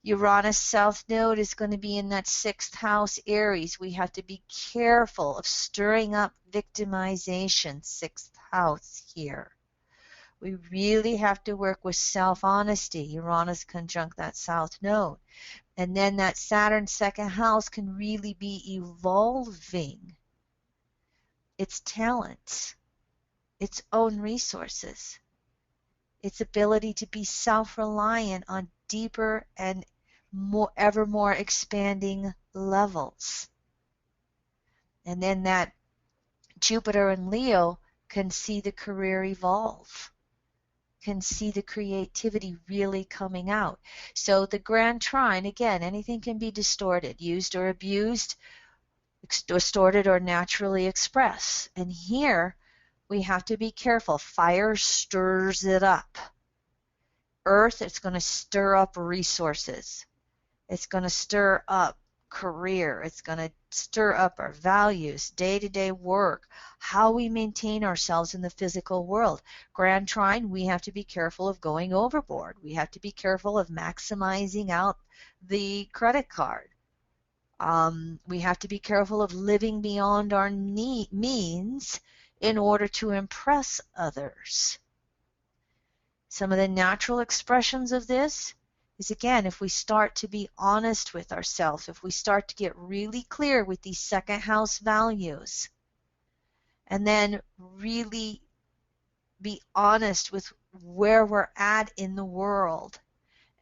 Uranus South Node is going to be in that 6th house Aries. We have to be careful of stirring up victimization, 6th house here. We really have to work with self-honesty. Uranus conjunct that South Node. And then that Saturn 2nd house can really be evolving its talents, its own resources, its ability to be self-reliant on deeper and ever more expanding levels. And then that Jupiter and Leo can see the career evolve, can see the creativity really coming out. So the grand trine, again, anything can be distorted, used or abused, distorted or naturally expressed. And here we have to be careful. Fire stirs it up. Earth, it's going to stir up resources. It's going to stir up career. It's going to stir up our values, day-to-day work, how we maintain ourselves in the physical world. Grand trine, we have to be careful of going overboard. We have to be careful of maximizing out the credit card. We have to be careful of living beyond our means in order to impress others. Some of the natural expressions of this is, again, if we start to be honest with ourselves, if we start to get really clear with these 2nd house values, and then really be honest with where we're at in the world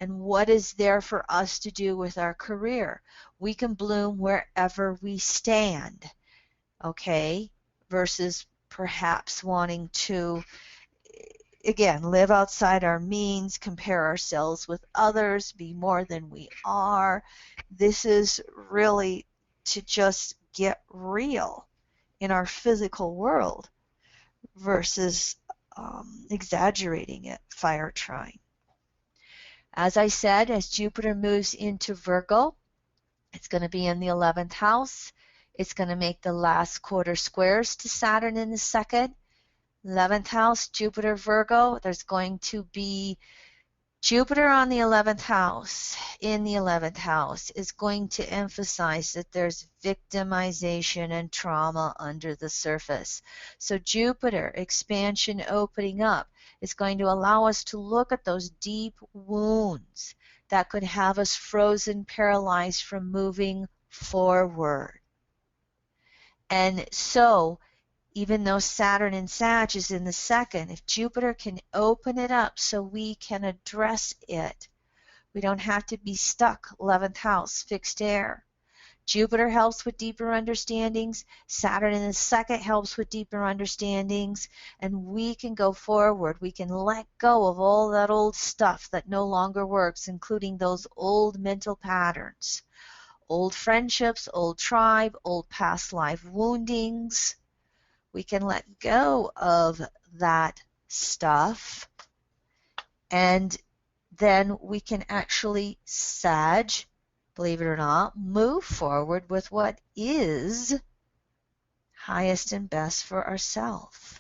and what is there for us to do with our career. We can bloom wherever we stand, okay, versus perhaps wanting to, again, live outside our means, compare ourselves with others, be more than we are. This is really to just get real in our physical world versus exaggerating it, fire trine. As I said, as Jupiter moves into Virgo, it's going to be in the 11th house. It's going to make the last quarter squares to Saturn in the 2nd. 11th house, Jupiter, Virgo, there's going to be Jupiter on the 11th house, in the 11th house, is going to emphasize that there's victimization and trauma under the surface. So Jupiter, expansion, opening up, is going to allow us to look at those deep wounds that could have us frozen, paralyzed from moving forward. And so, even though Saturn in Sag is in the 2nd, if Jupiter can open it up so we can address it, we don't have to be stuck, 11th house, fixed air. Jupiter helps with deeper understandings, Saturn in the 2nd helps with deeper understandings, and we can go forward. We can let go of all that old stuff that no longer works, including those old mental patterns, old friendships, old tribe, old past life woundings. We can let go of that stuff, and then we can actually, Sag, believe it or not, move forward with what is highest and best for ourselves.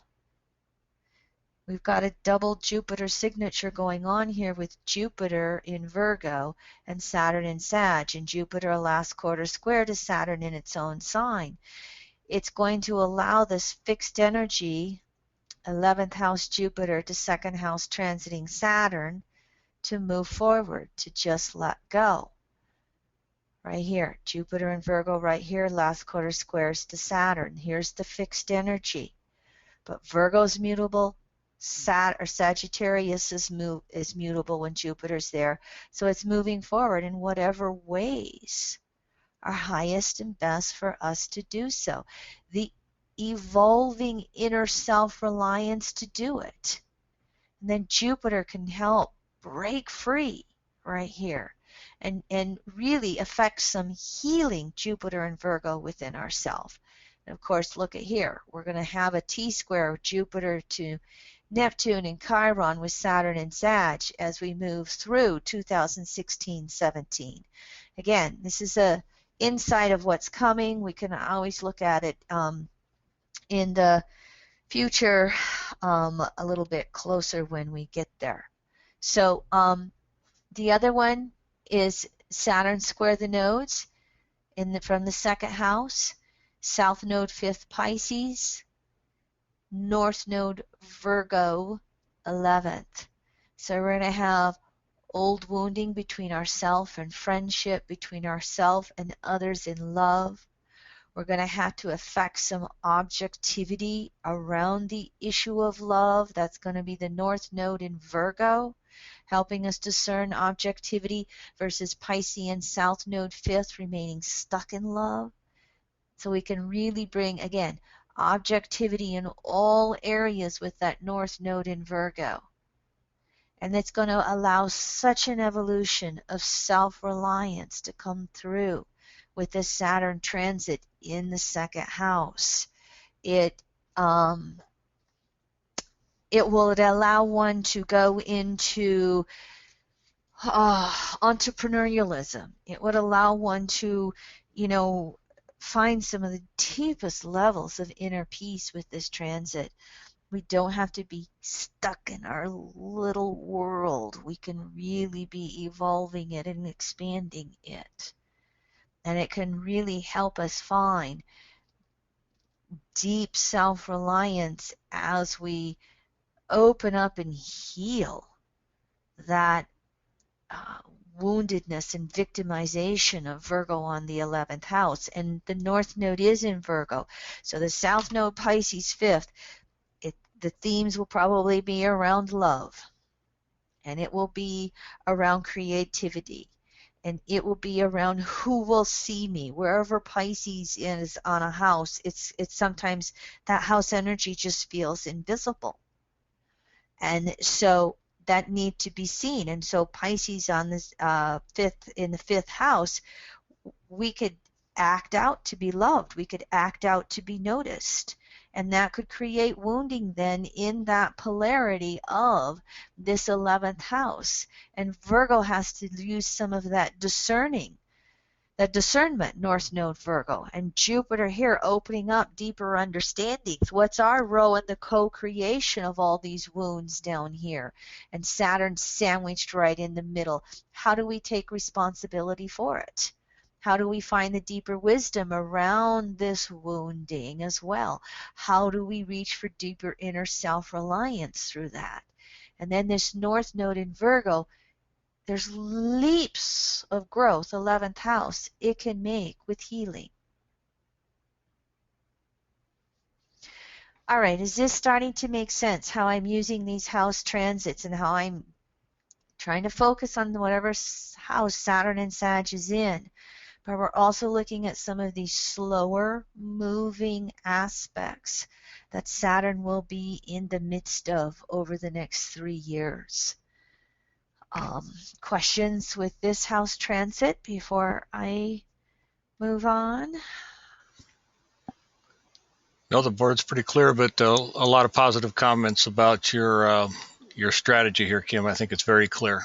We've got a double Jupiter signature going on here with Jupiter in Virgo and Saturn in Sag, and Jupiter a last quarter square to Saturn in its own sign. It's going to allow this fixed energy, 11th house Jupiter to 2nd house transiting Saturn, to move forward, to just let go. Right here, Jupiter and Virgo right here, last quarter squares to Saturn. Here's the fixed energy. But Virgo's mutable, Sagittarius is mutable when Jupiter's there. So it's moving forward in whatever ways are highest and best for us to do so. The evolving inner self-reliance to do it. And then Jupiter can help break free right here and really affect some healing, Jupiter and Virgo, within ourselves. And of course, look at here. We're going to have a T-square of Jupiter to Neptune and Chiron with Saturn and Sag as we move through 2016-17. Again, this is a insight of what's coming. We can always look at it in the future a little bit closer when we get there. So the other one is Saturn square the nodes from the second house, South Node 5th Pisces, North Node Virgo 11th. So we're going to have old wounding between ourself and friendship, between ourself and others in love. We're going to have to affect some objectivity around the issue of love. That's going to be the North Node in Virgo, helping us discern objectivity versus Piscean South Node 5th remaining stuck in love. So we can really bring, again, objectivity in all areas with that North Node in Virgo. And it's going to allow such an evolution of self-reliance to come through with this Saturn transit in the second house. It will allow one to go into entrepreneurialism. It would allow one to, find some of the deepest levels of inner peace with this transit. We don't have to be stuck in our little world. We can really be evolving it and expanding it. And it can really help us find deep self-reliance as we open up and heal that woundedness and victimization of Virgo on the 11th house. And the North Node is in Virgo. So the South Node Pisces 5th, the themes will probably be around love. And it will be around creativity. And it will be around who will see me. Wherever Pisces is on a house, it's sometimes that house energy just feels invisible. And so that need to be seen. And so Pisces on this in the 5th house, we could act out to be loved. We could act out to be noticed. And that could create wounding then in that polarity of this 11th house. And Virgo has to use some of that discernment, North Node Virgo. And Jupiter here opening up deeper understandings. What's our role in the co-creation of all these wounds down here? And Saturn sandwiched right in the middle. How do we take responsibility for it? How do we find the deeper wisdom around this wounding as well? How do we reach for deeper inner self-reliance through that? And then this North Node in Virgo, there's leaps of growth, 11th house, it can make with healing. All right, is this starting to make sense, how I'm using these house transits and how I'm trying to focus on whatever house Saturn and Sag is in? But we're also looking at some of these slower moving aspects that Saturn will be in the midst of over the next 3 years. Questions with this house transit before I move on?
No, the board's pretty clear, but a lot of positive comments about your strategy here, Kim. I think it's very clear.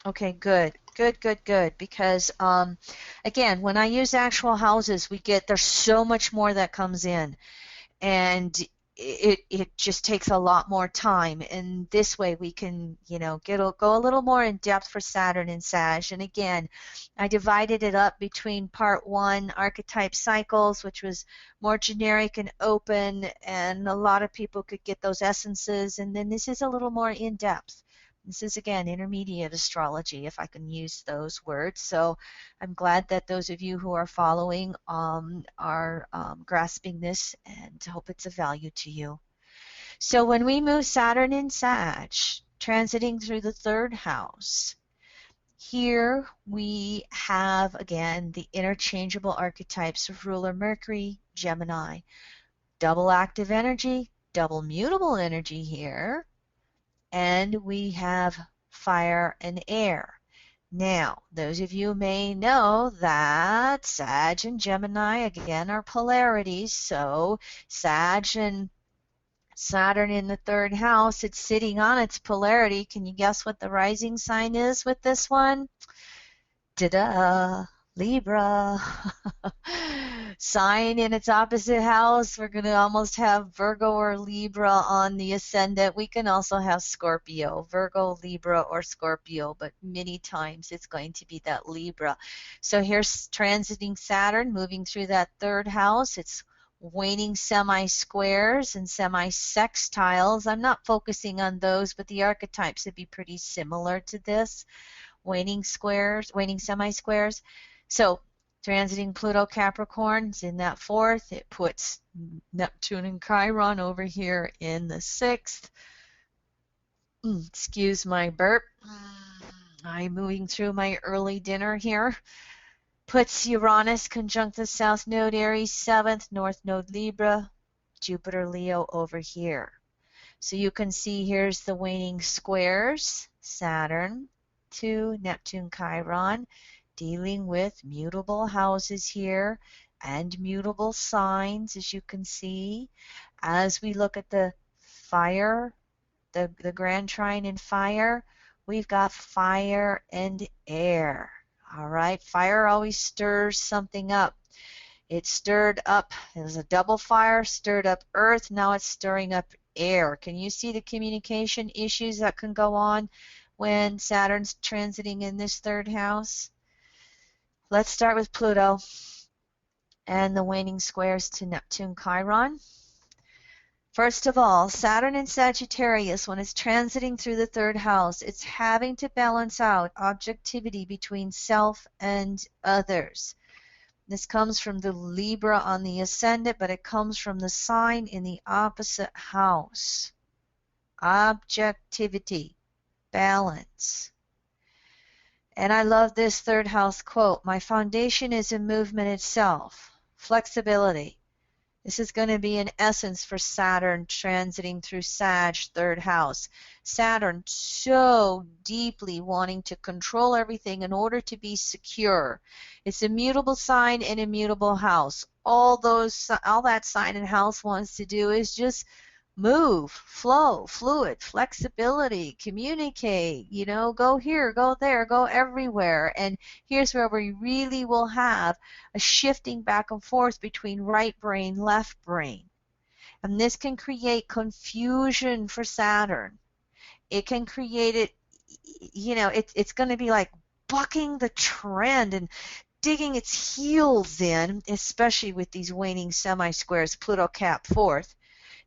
Okay, good. Because again, when I use actual houses, there's so much more that comes in, and it just takes a lot more time. And this way we can, go a little more in depth for Saturn and Sag. And again, I divided it up between part 1, archetype cycles, which was more generic and open, and a lot of people could get those essences. And then this is a little more in depth. This is, again, intermediate astrology, if I can use those words. So I'm glad that those of you who are following are grasping this, and hope it's of value to you. So when we move Saturn in Sag, transiting through the 3rd house, Here we have, again, the interchangeable archetypes of ruler Mercury, Gemini, double active energy, double mutable energy here, and we have fire and air. Now, those of you may know that Sag and Gemini, again, are polarities. So Sag and Saturn in the third house, it's sitting on its polarity. Can you guess what the rising sign is with this one? Ta-da! Libra. Sign in its opposite house. We're going to almost have Virgo or Libra on the ascendant. We can also have Scorpio, Virgo, Libra, or Scorpio, but many times it's going to be that Libra. So here's transiting Saturn, moving through that third house. It's waning semi-squares and semi-sextiles. I'm not focusing on those, but the archetypes would be pretty similar to this. Waning squares, waning semi-squares. So transiting Pluto Capricorn is in that fourth. It puts Neptune and Chiron over here in the sixth. Excuse my burp. I'm moving through my early dinner here. Puts Uranus conjunct the South Node Aries, 7th, North Node Libra, Jupiter Leo over here. So you can see here's the waning squares, Saturn to Neptune Chiron, dealing with mutable houses here and mutable signs, as you can see. As we look at the fire, the grand trine in fire, we've got fire and air. All right, fire always stirs something up. It stirred up, it was a double fire, stirred up earth, now it's stirring up air. Can you see the communication issues that can go on when Saturn's transiting in this third house? Let's start with Pluto and the waning squares to Neptune Chiron. First of all, Saturn in Sagittarius, when it's transiting through the third house, it's having to balance out objectivity between self and others. This comes from the Libra on the ascendant, but it comes from the sign in the opposite house. Objectivity, balance. And I love this third house quote, "My foundation is in movement itself." Flexibility. This is going to be an essence for Saturn transiting through Sag, third house. Saturn so deeply wanting to control everything in order to be secure. It's a mutable sign and a mutable house. All that sign and house wants to do is just move, flow, fluid, flexibility, communicate, go here, go there, go everywhere. And here's where we really will have a shifting back and forth between right brain, left brain. And this can create confusion for Saturn. It can create it, it's going to be like bucking the trend and digging its heels in, especially with these waning semi-squares, Pluto Cap 4th.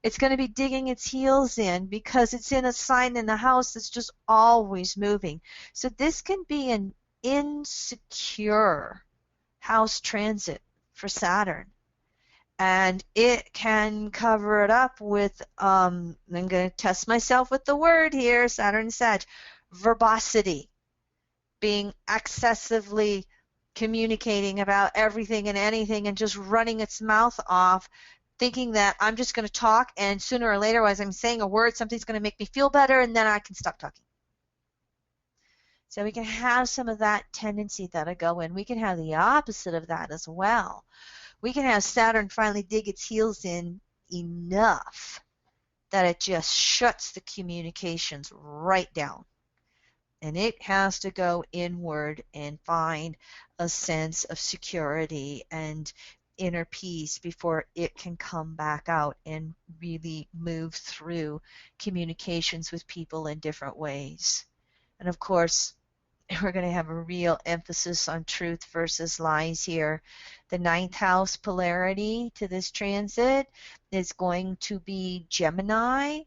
It's going to be digging its heels in because it's in a sign in the house that's just always moving. So this can be an insecure house transit for Saturn. And it can cover it up with, I'm going to test myself with the word here, Saturn Sag, verbosity, being excessively communicating about everything and anything and just running its mouth off, thinking that I'm just going to talk, and sooner or later, as I'm saying a word, something's going to make me feel better, and then I can stop talking. So we can have some of that tendency that'll go in. We can have the opposite of that as well. We can have Saturn finally dig its heels in enough that it just shuts the communications right down. And it has to go inward and find a sense of security and inner peace before it can come back out and really move through communications with people in different ways. And of course, we're going to have a real emphasis on truth versus lies here. The 9th house polarity to this transit is going to be Gemini,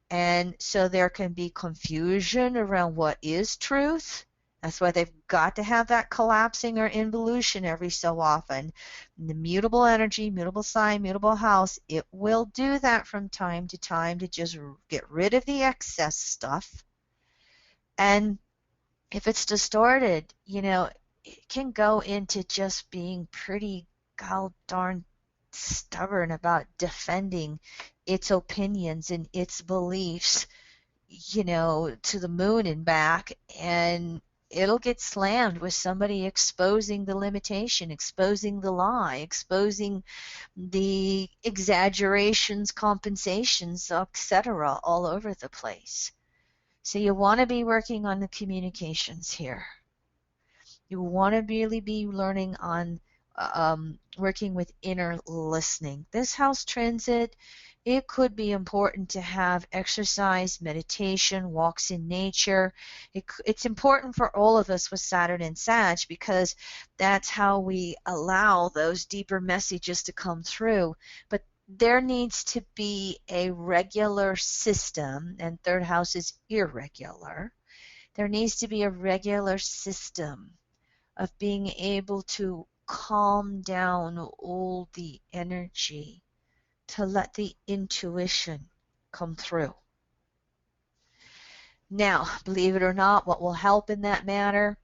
and so there can be confusion around what is truth. That's why they've got to have that collapsing or involution every so often. The mutable energy, mutable sign, mutable house, it will do that from time to time to just get rid of the excess stuff and If it's distorted, it can go into just being pretty god darn stubborn about defending its opinions and its beliefs, to the moon and back, and it'll get slammed with somebody exposing the limitation, exposing the lie, exposing the exaggerations, compensations, etc., all over the place. So you want to be working on the communications here. You want to really be learning on working with inner listening. This house transit, it could be important to have exercise, meditation, walks in nature. It's important for all of us with Saturn and Sag because that's how we allow those deeper messages to come through. But there needs to be a regular system, and third house is irregular. There needs to be a regular system of being able to calm down all the energy, to let the intuition come through. Now, believe it or not, what will help in that matter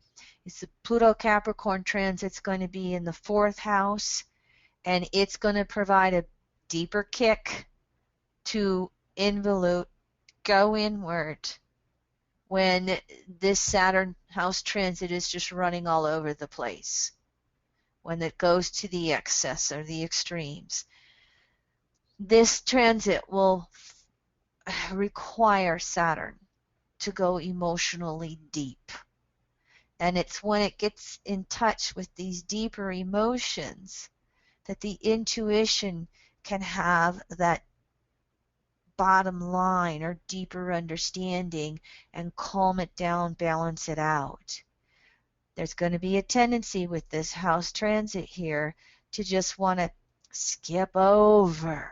is the Pluto Capricorn transit's going to be in the 4th house, and it's going to provide a deeper kick to involute, go inward, when this Saturn house transit is just running all over the place, when it goes to the excess or the extremes. This transit will require Saturn to go emotionally deep. And it's when it gets in touch with these deeper emotions that the intuition can have that bottom line or deeper understanding and calm it down, balance it out. There's going to be a tendency with this house transit here to just want to skip over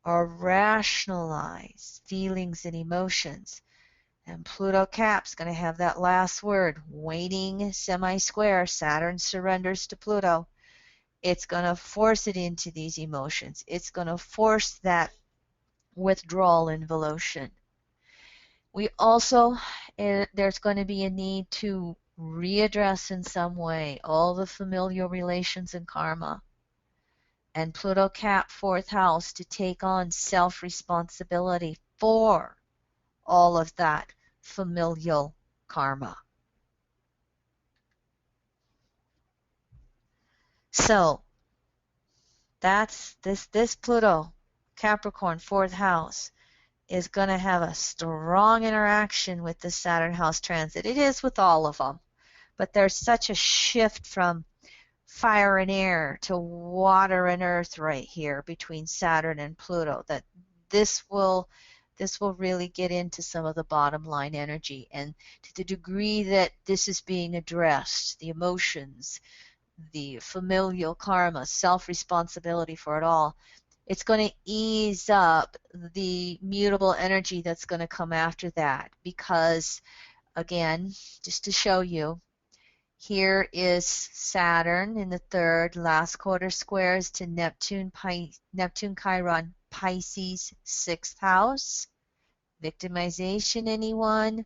or rationalize feelings and emotions. And Pluto Cap's going to have that last word, waning semi-square. Saturn surrenders to Pluto. It's going to force it into these emotions. It's going to force that withdrawal involution. We also, there's going to be a need to readdress in some way all the familial relations and karma. And Pluto Cap 4th house to take on self-responsibility for all of that familial karma. So that's this Pluto Capricorn 4th house is going to have a strong interaction with the Saturn house transit. It is with all of them, but there's such a shift from fire and air to water and earth right here between Saturn and Pluto that this will really get into some of the bottom line energy. And to the degree that this is being addressed, the emotions, the familial karma, self-responsibility for it all, it's going to ease up the mutable energy that's going to come after that. Because, again, just to show you, here is Saturn in the 3rd, last quarter squares to Neptune, Chiron, Pisces, 6th house. Victimization, anyone?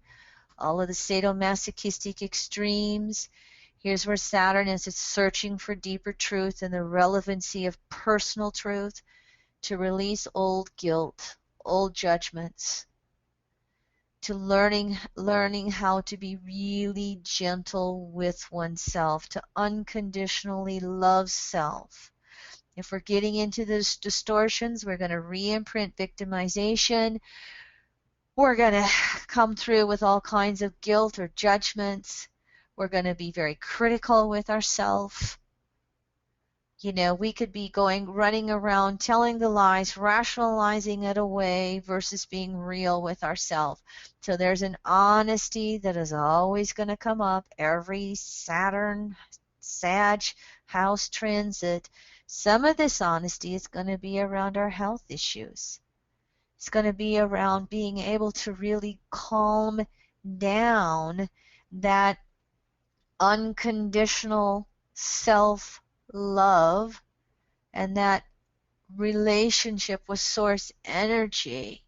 All of the sadomasochistic extremes. Here's where Saturn is. It's searching for deeper truth and the relevancy of personal truth to release old guilt, old judgments, to learning how to be really gentle with oneself, to unconditionally love self. If we're getting into those distortions, we're going to re-imprint victimization. We're going to come through with all kinds of guilt or judgments. We're going to be very critical with ourselves. We could be running around telling the lies, rationalizing it away versus being real with ourselves. So there's an honesty that is always going to come up every Saturn, Sag house transit. Some of this honesty is going to be around our health issues. It's going to be around being able to really calm down that unconditional self-love and that relationship with source energy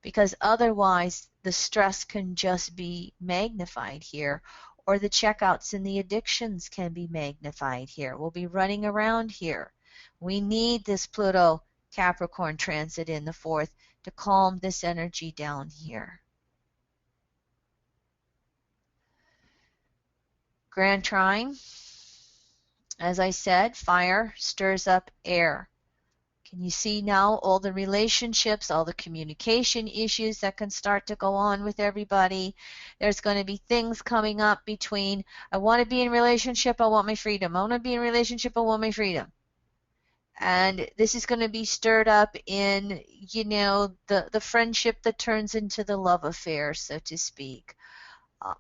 because otherwise the stress can just be magnified here, or the checkouts and the addictions can be magnified here. We'll be running around here. We need this Pluto Capricorn transit in the 4th to calm this energy down here. Grand trine, as I said, fire stirs up air. Can you see now all the relationships, all the communication issues that can start to go on with everybody? There's going to be things coming up between, I want to be in a relationship, I want my freedom. I want to be in a relationship, I want my freedom. And this is going to be stirred up in, you know, the friendship that turns into the love affair, so to speak.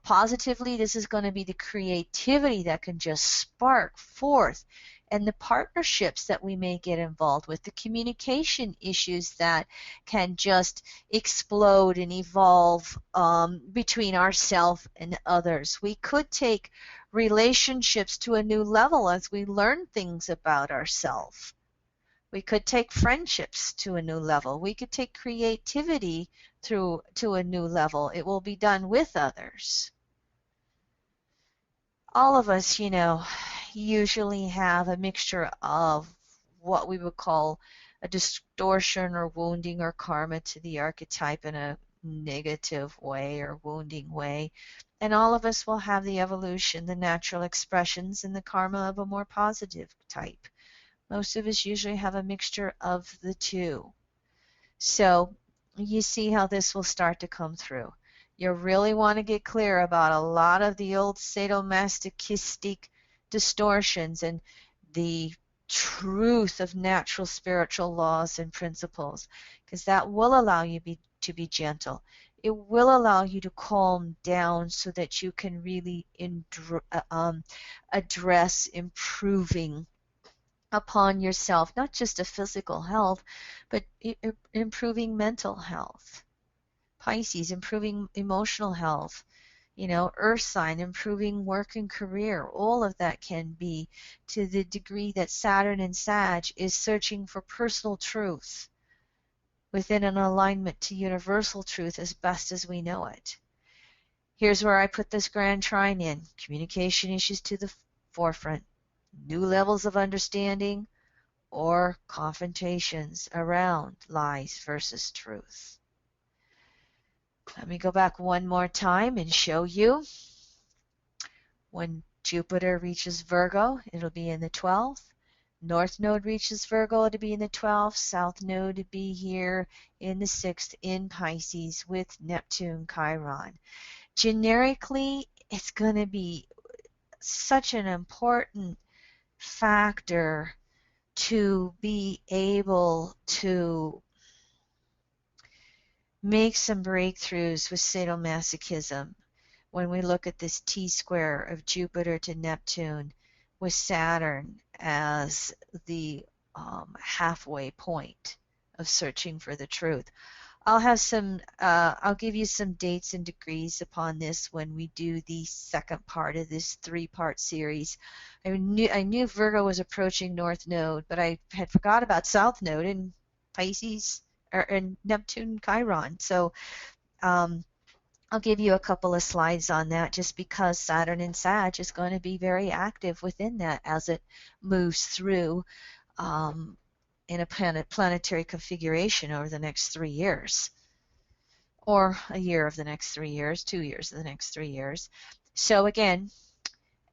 Positively, this is going to be the creativity that can just spark forth, and the partnerships that we may get involved with, the communication issues that can just explode and evolve between ourselves and others. We could take relationships to a new level as we learn things about ourselves. We could take friendships to a new level. We could take creativity to a new level. It will be done with others. All of us, you know, usually have a mixture of what we would call a distortion or wounding or karma to the archetype in a negative way or wounding way. And all of us will have the evolution, the natural expressions, and the karma of a more positive type. Most of us usually have a mixture of the two. So you see how this will start to come through. You really want to get clear about a lot of the old sadomasochistic distortions and the truth of natural spiritual laws and principles, because that will allow you to be gentle. It will allow you to calm down so that you can really address improving upon yourself, not just a physical health, but improving mental health. Pisces, improving emotional health. You know, Earth sign, improving work and career. All of that can be to the degree that Saturn and Sag is searching for personal truth within an alignment to universal truth as best as we know it. Here's where I put this grand trine in. Communication issues to the forefront. New levels of understanding, or confrontations around lies versus truth. Let me go back one more time and show you. When Jupiter reaches Virgo, it'll be in the 12th. North node reaches Virgo, it'll be in the 12th. South node to be here in the 6th in Pisces with Neptune Chiron. Generically, it's going to be such an important factor to be able to make some breakthroughs with sadomasochism when we look at this T-square of Jupiter to Neptune with Saturn as the halfway point of searching for the truth. I'll give you some dates and degrees upon this when we do the second part of this 3-part series. I knew Virgo was approaching North Node, but I had forgot about South Node and Pisces and Neptune Chiron. So I'll give you a couple of slides on that just because Saturn and Sag is going to be very active within that as it moves through in a planetary configuration over the next 3 years, or a year of the next 3 years, 2 years of the next 3 years. So again,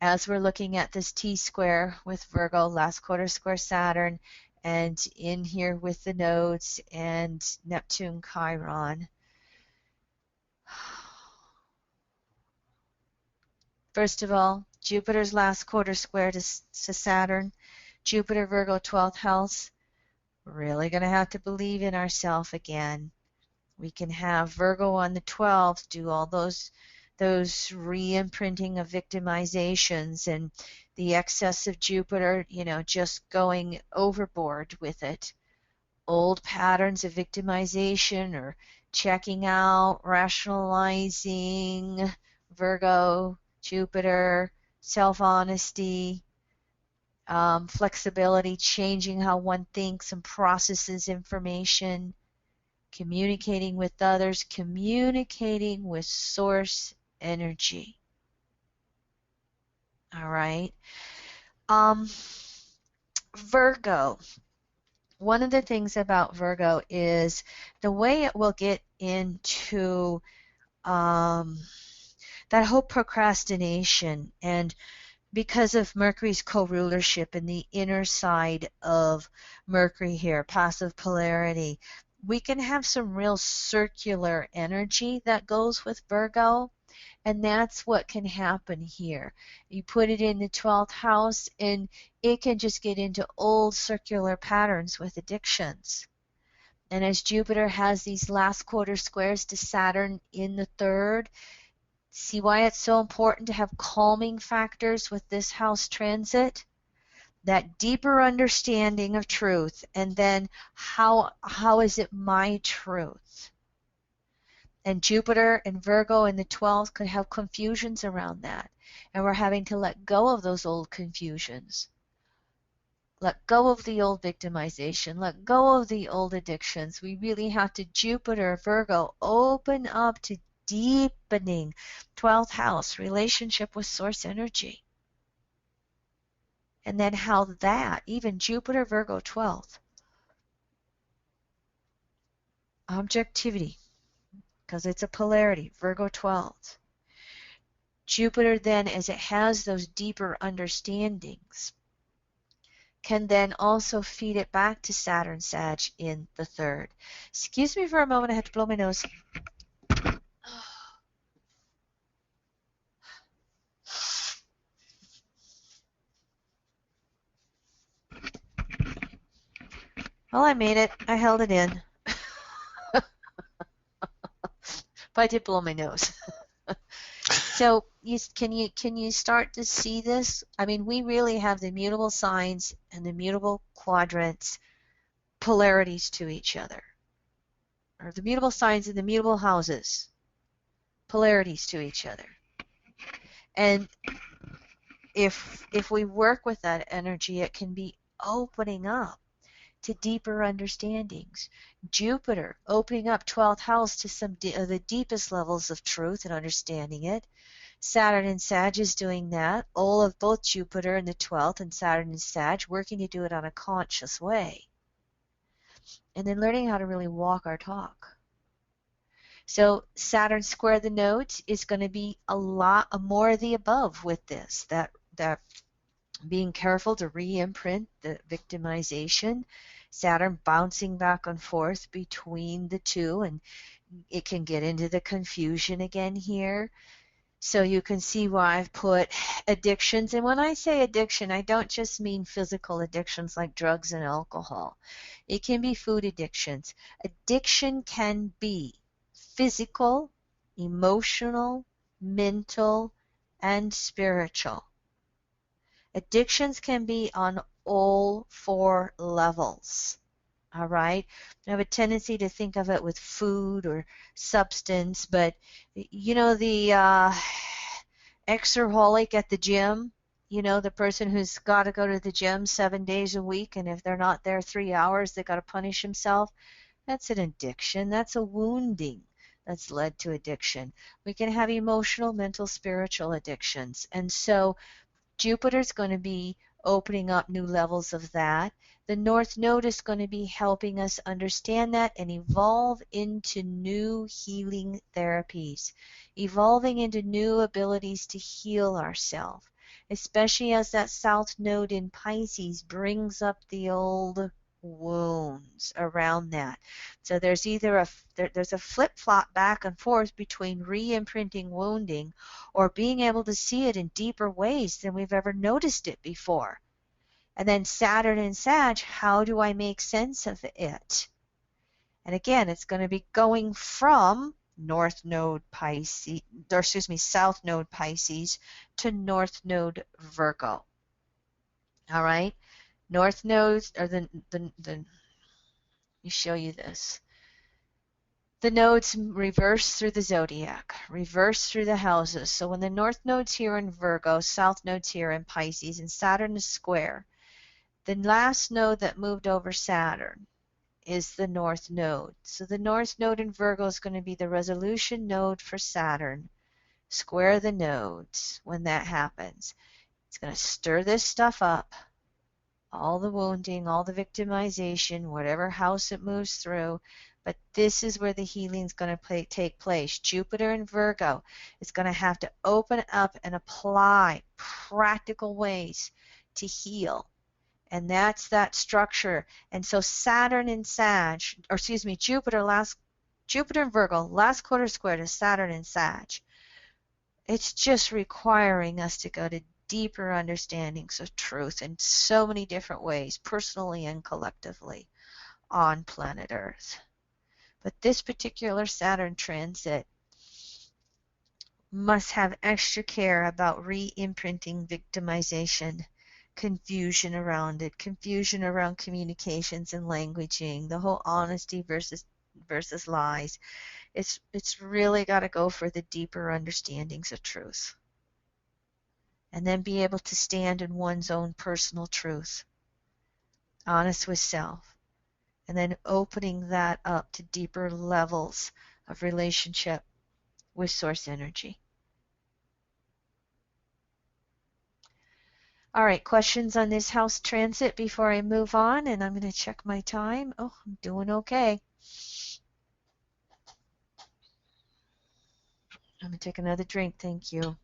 as we're looking at this T-square with Virgo, last quarter square Saturn, and in here with the nodes and Neptune Chiron. First of all, Jupiter's last quarter square to Saturn, Jupiter Virgo 12th house. We're really going to have to believe in ourselves again. We can have Virgo on the 12th do all those re-imprinting of victimizations and the excess of Jupiter, you know, just going overboard with it. Old patterns of victimization or checking out, rationalizing, Virgo, Jupiter, self-honesty, flexibility, changing how one thinks and processes information. communicating with others, communicating with source energy. All right. Virgo. One of the things about Virgo is the way it will get into that whole procrastination, and because of Mercury's co-rulership and the inner side of Mercury here, passive polarity, we can have some real circular energy that goes with Virgo, and that's what can happen here. You put it in the 12th house and it can just get into old circular patterns with addictions. And as Jupiter has these last quarter squares to Saturn in the 3rd, see why it's so important to have calming factors with this house transit? That deeper understanding of truth, and then how is it my truth? And Jupiter and Virgo in the 12th could have confusions around that. And we're having to let go of those old confusions. Let go of the old victimization. Let go of the old addictions. We really have to, Jupiter, Virgo, open up to deepening 12th house, relationship with source energy. And then how that, even Jupiter, Virgo, 12th, objectivity, because it's a polarity, Virgo 12th. Jupiter then, as it has those deeper understandings, can then also feed it back to Saturn, Sag in the 3rd. Excuse me for a moment, I had to blow my nose. Well, I made it. I held it in. But I did blow my nose. So can you start to see this? I mean, we really have the mutable signs and the mutable quadrants polarities to each other. Or the mutable signs and the mutable houses polarities to each other. And if we work with that energy, it can be opening up to deeper understandings. Jupiter opening up 12th house to some of the deepest levels of truth and understanding it. Saturn and Sag is doing that. All of both Jupiter in the 12th and Saturn and Sag working to do it on a conscious way. And then learning how to really walk our talk. So Saturn square the nodes is going to be a lot more of the above with this. That being careful to re-imprint the victimization. Saturn bouncing back and forth between the two, and it can get into the confusion again here. So you can see why I've put addictions. And when I say addiction, I don't just mean physical addictions like drugs and alcohol. It can be food addictions. Addiction can be physical, emotional, mental, and spiritual. Addictions can be on all 4 levels. All right. I have a tendency to think of it with food or substance, but you know the exerholic at the gym, you know, the person who's got to go to the gym 7 days a week, and if they're not there 3 hours, they got to punish himself. That's an addiction. That's a wounding that's led to addiction. We can have emotional, mental, spiritual addictions. And so Jupiter's going to be opening up new levels of that. The North Node is going to be helping us understand that and evolve into new healing therapies, evolving into new abilities to heal ourselves, especially as that South Node in Pisces brings up the old wounds around that. So there's either there's a flip-flop back and forth between re-imprinting wounding or being able to see it in deeper ways than we've ever noticed it before. And then Saturn and Sag, how do I make sense of it? And again, it's going to be going from North Node Pisces, or excuse me, South Node Pisces to North Node Virgo. All right? North nodes, or let me show you this. The nodes reverse through the zodiac, reverse through the houses. So when the North Node's here in Virgo, South Node's here in Pisces, and Saturn is square, the last node that moved over Saturn is the North Node. So the North Node in Virgo is going to be the resolution node for Saturn. Square the nodes when that happens. It's going to stir this stuff up, all the wounding, all the victimization, whatever house it moves through. But this is where the healing is going to take place. Jupiter in Virgo is going to have to open up and apply practical ways to heal. And that's that structure. And so Saturn in Sag, or excuse me, Jupiter in Virgo, last quarter square to Saturn in Sag. It's just requiring us to go to deeper understandings of truth in so many different ways, personally and collectively, on planet Earth. But this particular Saturn transit must have extra care about re-imprinting victimization, confusion around it, confusion around communications and languaging, the whole honesty versus lies. It's really got to go for the deeper understandings of truth. And then be able to stand in one's own personal truth, honest with self, and then opening that up to deeper levels of relationship with source energy. All right, questions on this house transit before I move on, and I'm going to check my time. Oh, I'm doing okay. I'm going to take another drink, thank you.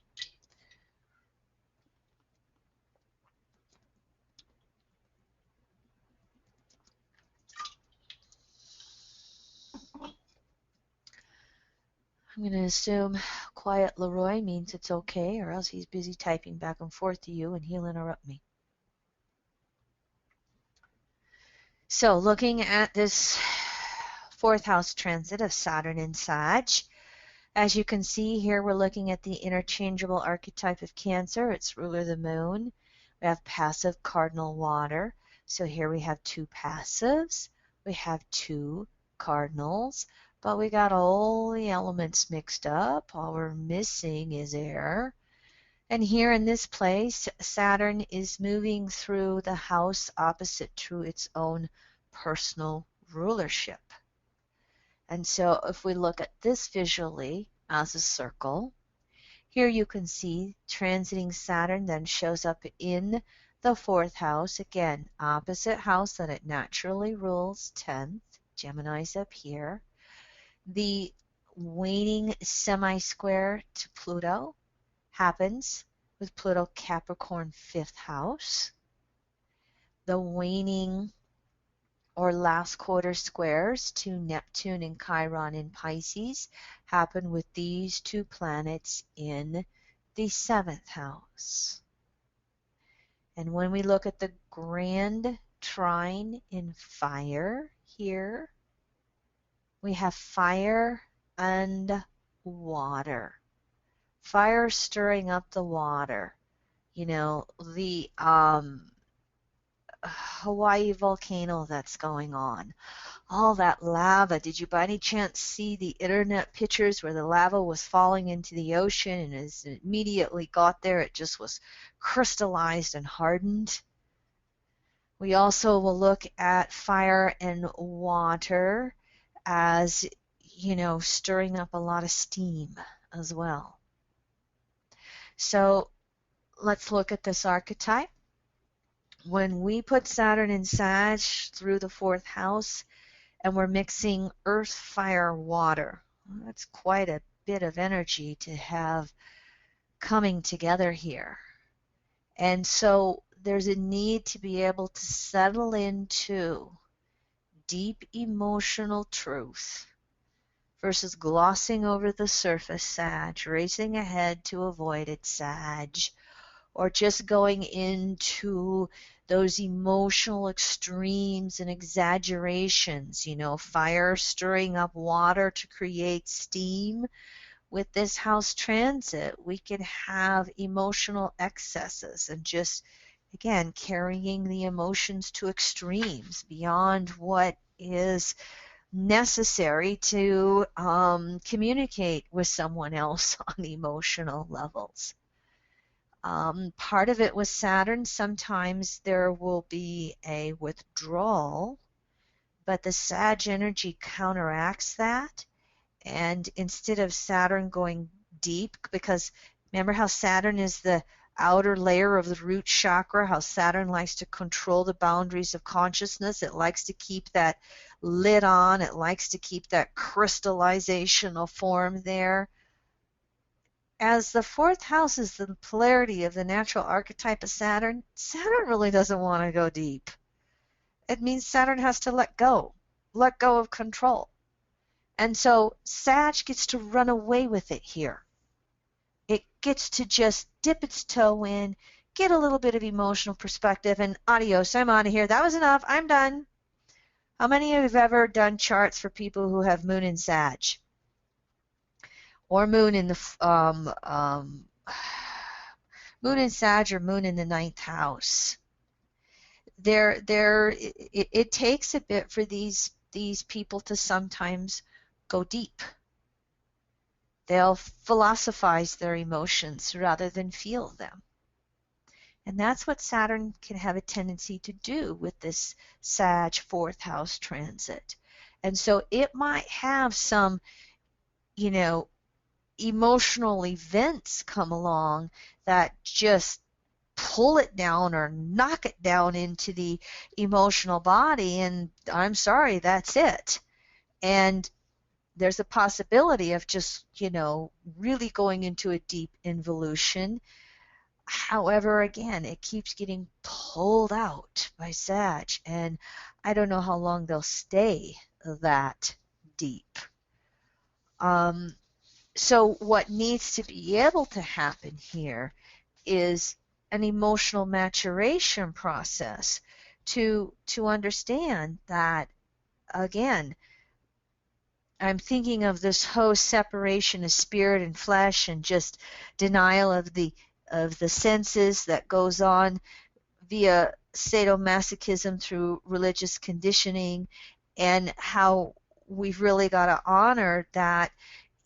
I'm going to assume quiet Leroy means it's okay, or else he's busy typing back and forth to you and he'll interrupt me. So looking at this fourth house transit of Saturn in Sag, as you can see here, we're looking at the interchangeable archetype of Cancer. It's ruler the moon. We have passive cardinal water. So here we have two passives. We have two cardinals, but we got all the elements mixed up. All we're missing is air. And here in this place, Saturn is moving through the house opposite to its own personal rulership. And so if we look at this visually as a circle, here you can see transiting Saturn then shows up in the fourth house, again, opposite house that it naturally rules, 10th, Gemini's up here. The waning semi-square to Pluto happens with Pluto Capricorn 5th house. The waning or last quarter squares to Neptune and Chiron in Pisces happen with these two planets in the 7th house. And when we look at the grand trine in fire here, we have fire and water. Fire stirring up the water. You know, the Hawaii volcano that's going on. All that lava. Did you by any chance see the internet pictures where the lava was falling into the ocean, and as it immediately got there, it just was crystallized and hardened? We also will look at fire and water as, you know, stirring up a lot of steam as well. So let's look at this archetype. When we put Saturn in Sag through the fourth house and we're mixing earth, fire, water, that's quite a bit of energy to have coming together here. And so there's a need to be able to settle into deep emotional truth versus glossing over the surface Sag, racing ahead to avoid it Sag, or just going into those emotional extremes and exaggerations, you know, fire stirring up water to create steam. With this house transit, we can have emotional excesses and just, again, carrying the emotions to extremes beyond what is necessary to communicate with someone else on emotional levels. Part of it with Saturn, sometimes there will be a withdrawal but the Sag energy counteracts that. And instead of Saturn going deep, because remember how Saturn is the outer layer of the root chakra, how Saturn likes to control the boundaries of consciousness. It likes to keep that lid on. It likes to keep that crystallizational form there. As the fourth house is the polarity of the natural archetype of Saturn, Saturn really doesn't want to go deep. It means Saturn has to let go of control. And so Sag gets to run away with it here. It gets to just dip its toe in, get a little bit of emotional perspective, and adios, I'm out of here. That was enough. I'm done. How many of you have ever done charts for people who have moon in Sag? Or moon in the moon in Sag or moon in the ninth house? It takes a bit for these people to sometimes go deep. They'll philosophize their emotions rather than feel them. And that's what Saturn can have a tendency to do with this Sag fourth house transit. And so it might have some, emotional events come along that just pull it down or knock it down into the emotional body, and I'm sorry, that's it. And there's a possibility of just, really going into a deep involution. However, again, it keeps getting pulled out by Sag, and I don't know how long they'll stay that deep. So what needs to be able to happen here is an emotional maturation process to understand that, again, I'm thinking of this whole separation of spirit and flesh and just denial of the senses that goes on via sadomasochism through religious conditioning, and how we've really got to honor that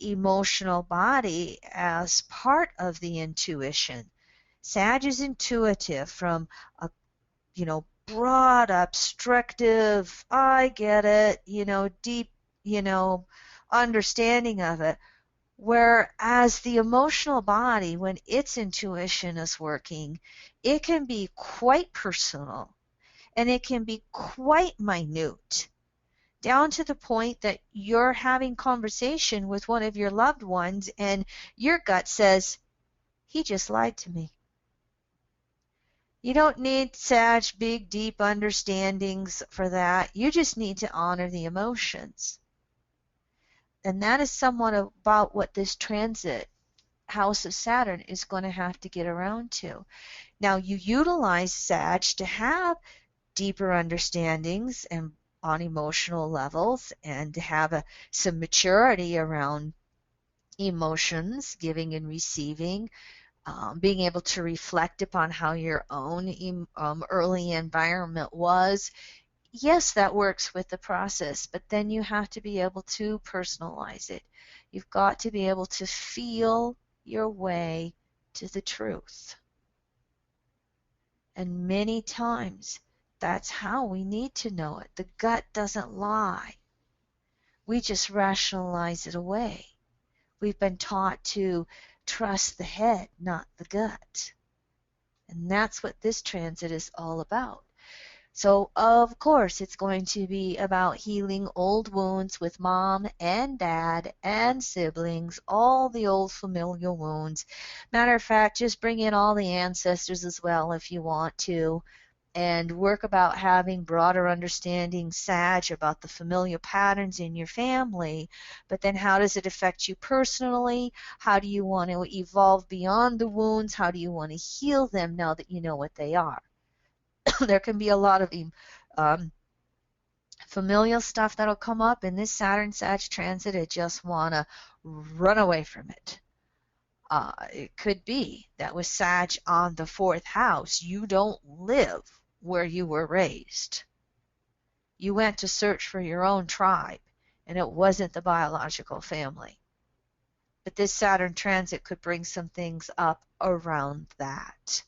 emotional body as part of the intuition. Sag is intuitive from a broad, abstractive, I get it, deep, understanding of it. Whereas the emotional body, when its intuition is working, it can be quite personal and it can be quite minute, down to the point that you're having conversation with one of your loved ones and your gut says, he just lied to me. You don't need such big, deep understandings for that. You just need to honor the emotions. And that is somewhat about what this transit house of Saturn is going to have to get around to. Now, you utilize Sag to have deeper understandings and on emotional levels, and to have some maturity around emotions, giving and receiving, being able to reflect upon how your own early environment was. Yes, that works with the process, but then you have to be able to personalize it. You've got to be able to feel your way to the truth. And many times, that's how we need to know it. The gut doesn't lie. We just rationalize it away. We've been taught to trust the head, not the gut. And that's what this transit is all about. So, of course, it's going to be about healing old wounds with mom and dad and siblings, all the old familial wounds. Matter of fact, just bring in all the ancestors as well if you want to, and work about having broader understanding, Sag, about the familiar patterns in your family. But then how does it affect you personally? How do you want to evolve beyond the wounds? How do you want to heal them now that you know what they are? There can be a lot of familial stuff that'll come up in this Saturn Sag transit. I just want to run away from it. It could be that with Sag on the fourth house, you don't live where you were raised. You went to search for your own tribe, and it wasn't the biological family. But this Saturn transit could bring some things up around that.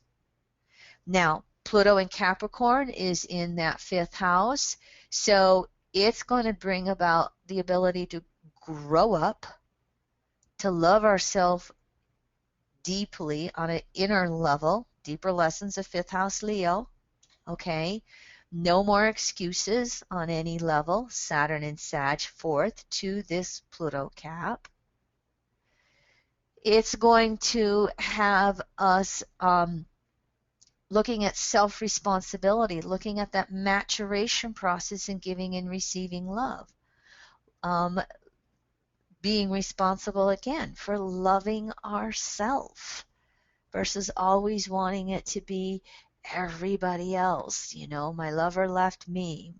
Now, Pluto in Capricorn is in that fifth house, so it's going to bring about the ability to grow up, to love ourselves deeply on an inner level, deeper lessons of fifth house Leo. Okay. No more excuses on any level. Saturn and Sag fourth to this Pluto cap. It's going to have us looking at self-responsibility, looking at that maturation process in giving and receiving love. Being responsible again for loving ourselves versus always wanting it to be everybody else. You know, my lover left me.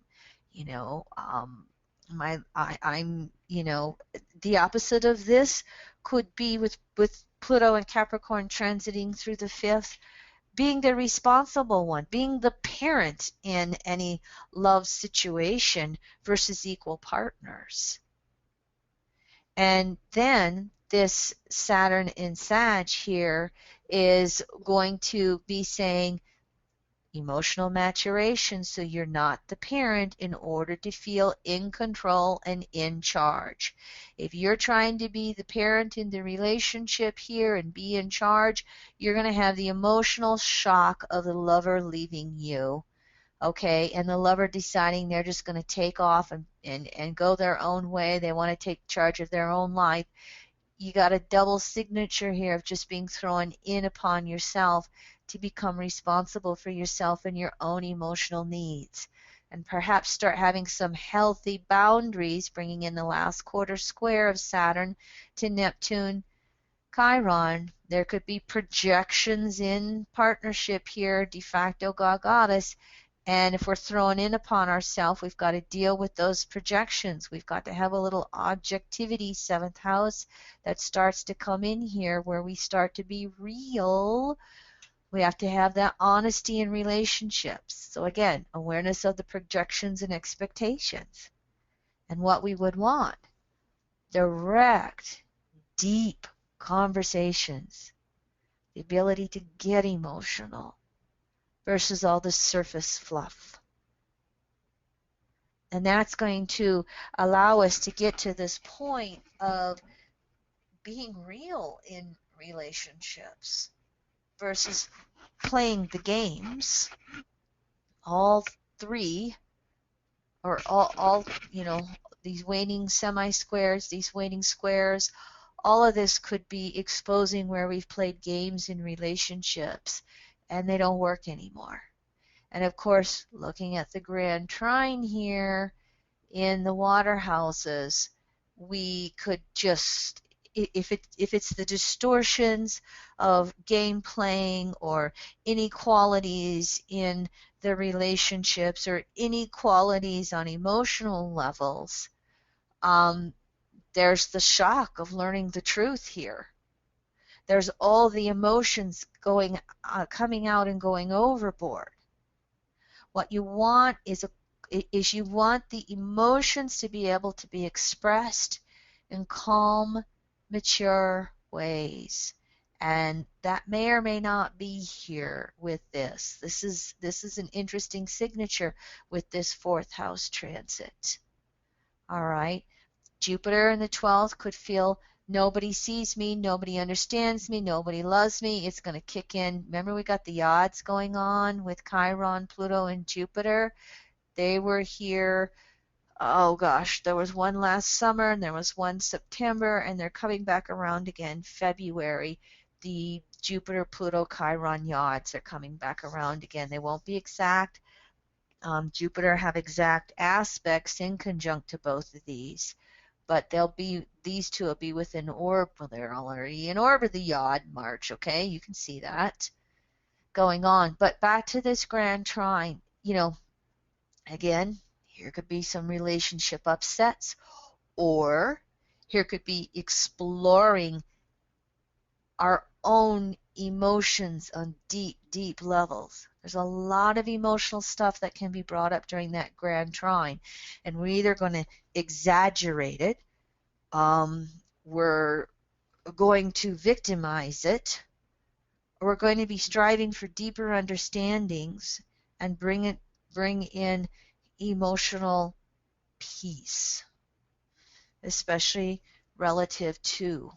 You know, I'm. You know, the opposite of this could be with Pluto and Capricorn transiting through the fifth, being the responsible one, being the parent in any love situation versus equal partners. And then this Saturn in Sag here is going to be saying emotional maturation, so you're not the parent in order to feel in control and in charge. If you're trying to be the parent in the relationship here and be in charge, you're going to have the emotional shock of the lover leaving you. Okay, and the lover deciding they're just going to take off and go their own way. They want to take charge of their own life. You got a double signature here of just being thrown in upon yourself to become responsible for yourself and your own emotional needs. And perhaps start having some healthy boundaries, bringing in the last quarter square of Saturn to Neptune, Chiron. There could be projections in partnership here, de facto God Goddess. And if we're thrown in upon ourselves, we've got to deal with those projections. We've got to have a little objectivity, seventh house, that starts to come in here where we start to be real. We have to have that honesty in relationships. So again, awareness of the projections and expectations and what we would want. Direct, deep conversations. The ability to get emotional versus all the surface fluff. And that's going to allow us to get to this point of being real in relationships versus playing the games. All three, or all you know, these waning semi-squares, these waning squares, all of this could be exposing where we've played games in relationships and they don't work anymore. And of course, looking at the grand trine here in the water houses, we could just, if it's the distortions of game playing or inequalities in the relationships or inequalities on emotional levels, there's the shock of learning the truth here. There's all the emotions coming out and going overboard. What you want is you want the emotions to be able to be expressed in calm, mature ways. And that may or may not be here with this. This is an interesting signature with this fourth house transit. All right. Jupiter in the 12th could feel nobody sees me, nobody understands me, nobody loves me. It's going to kick in. Remember, we got the odds going on with Chiron, Pluto, and Jupiter. They were here, oh gosh, there was one last summer and there was one September, and they're coming back around again February. The Jupiter, Pluto, Chiron odds are coming back around again. They won't be exact. Jupiter have exact aspects in conjunct to both of these. But these two will be within orb. Well, they're already in orb of the yod March, okay? You can see that going on. But back to this grand trine, you know, again, here could be some relationship upsets, or here could be exploring our own emotions on deep, deep levels. There's a lot of emotional stuff that can be brought up during that grand trine, and we're either going to exaggerate it, we're going to victimize it, or we're going to be striving for deeper understandings and bring in emotional peace, especially relative to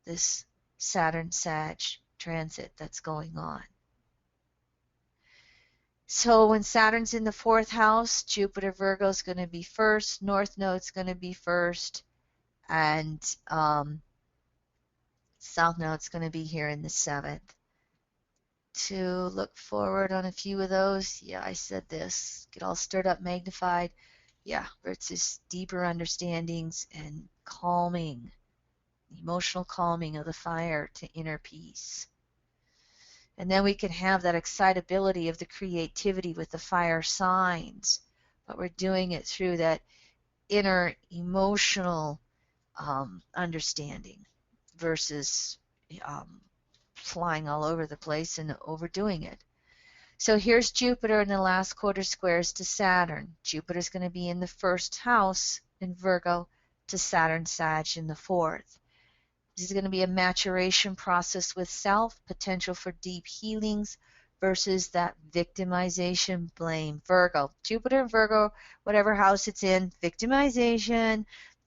this Saturn-Sag transit that's going on. So when Saturn's in the fourth house, Jupiter Virgo is going to be first, North Node's going to be first, and South Node's going to be here in the seventh. To look forward on a few of those, yeah, I said this, get all stirred up, magnified. Yeah, it's just deeper understandings and calming, emotional calming of the fire to inner peace. And then we can have that excitability of the creativity with the fire signs, but we're doing it through that inner emotional understanding versus flying all over the place and overdoing it. So here's Jupiter in the last quarter squares to Saturn. Jupiter's going to be in the first house in Virgo to Saturn Sag in the fourth. This is going to be a maturation process with self, potential for deep healings versus that victimization, blame. Virgo, Jupiter and Virgo, whatever house it's in, victimization.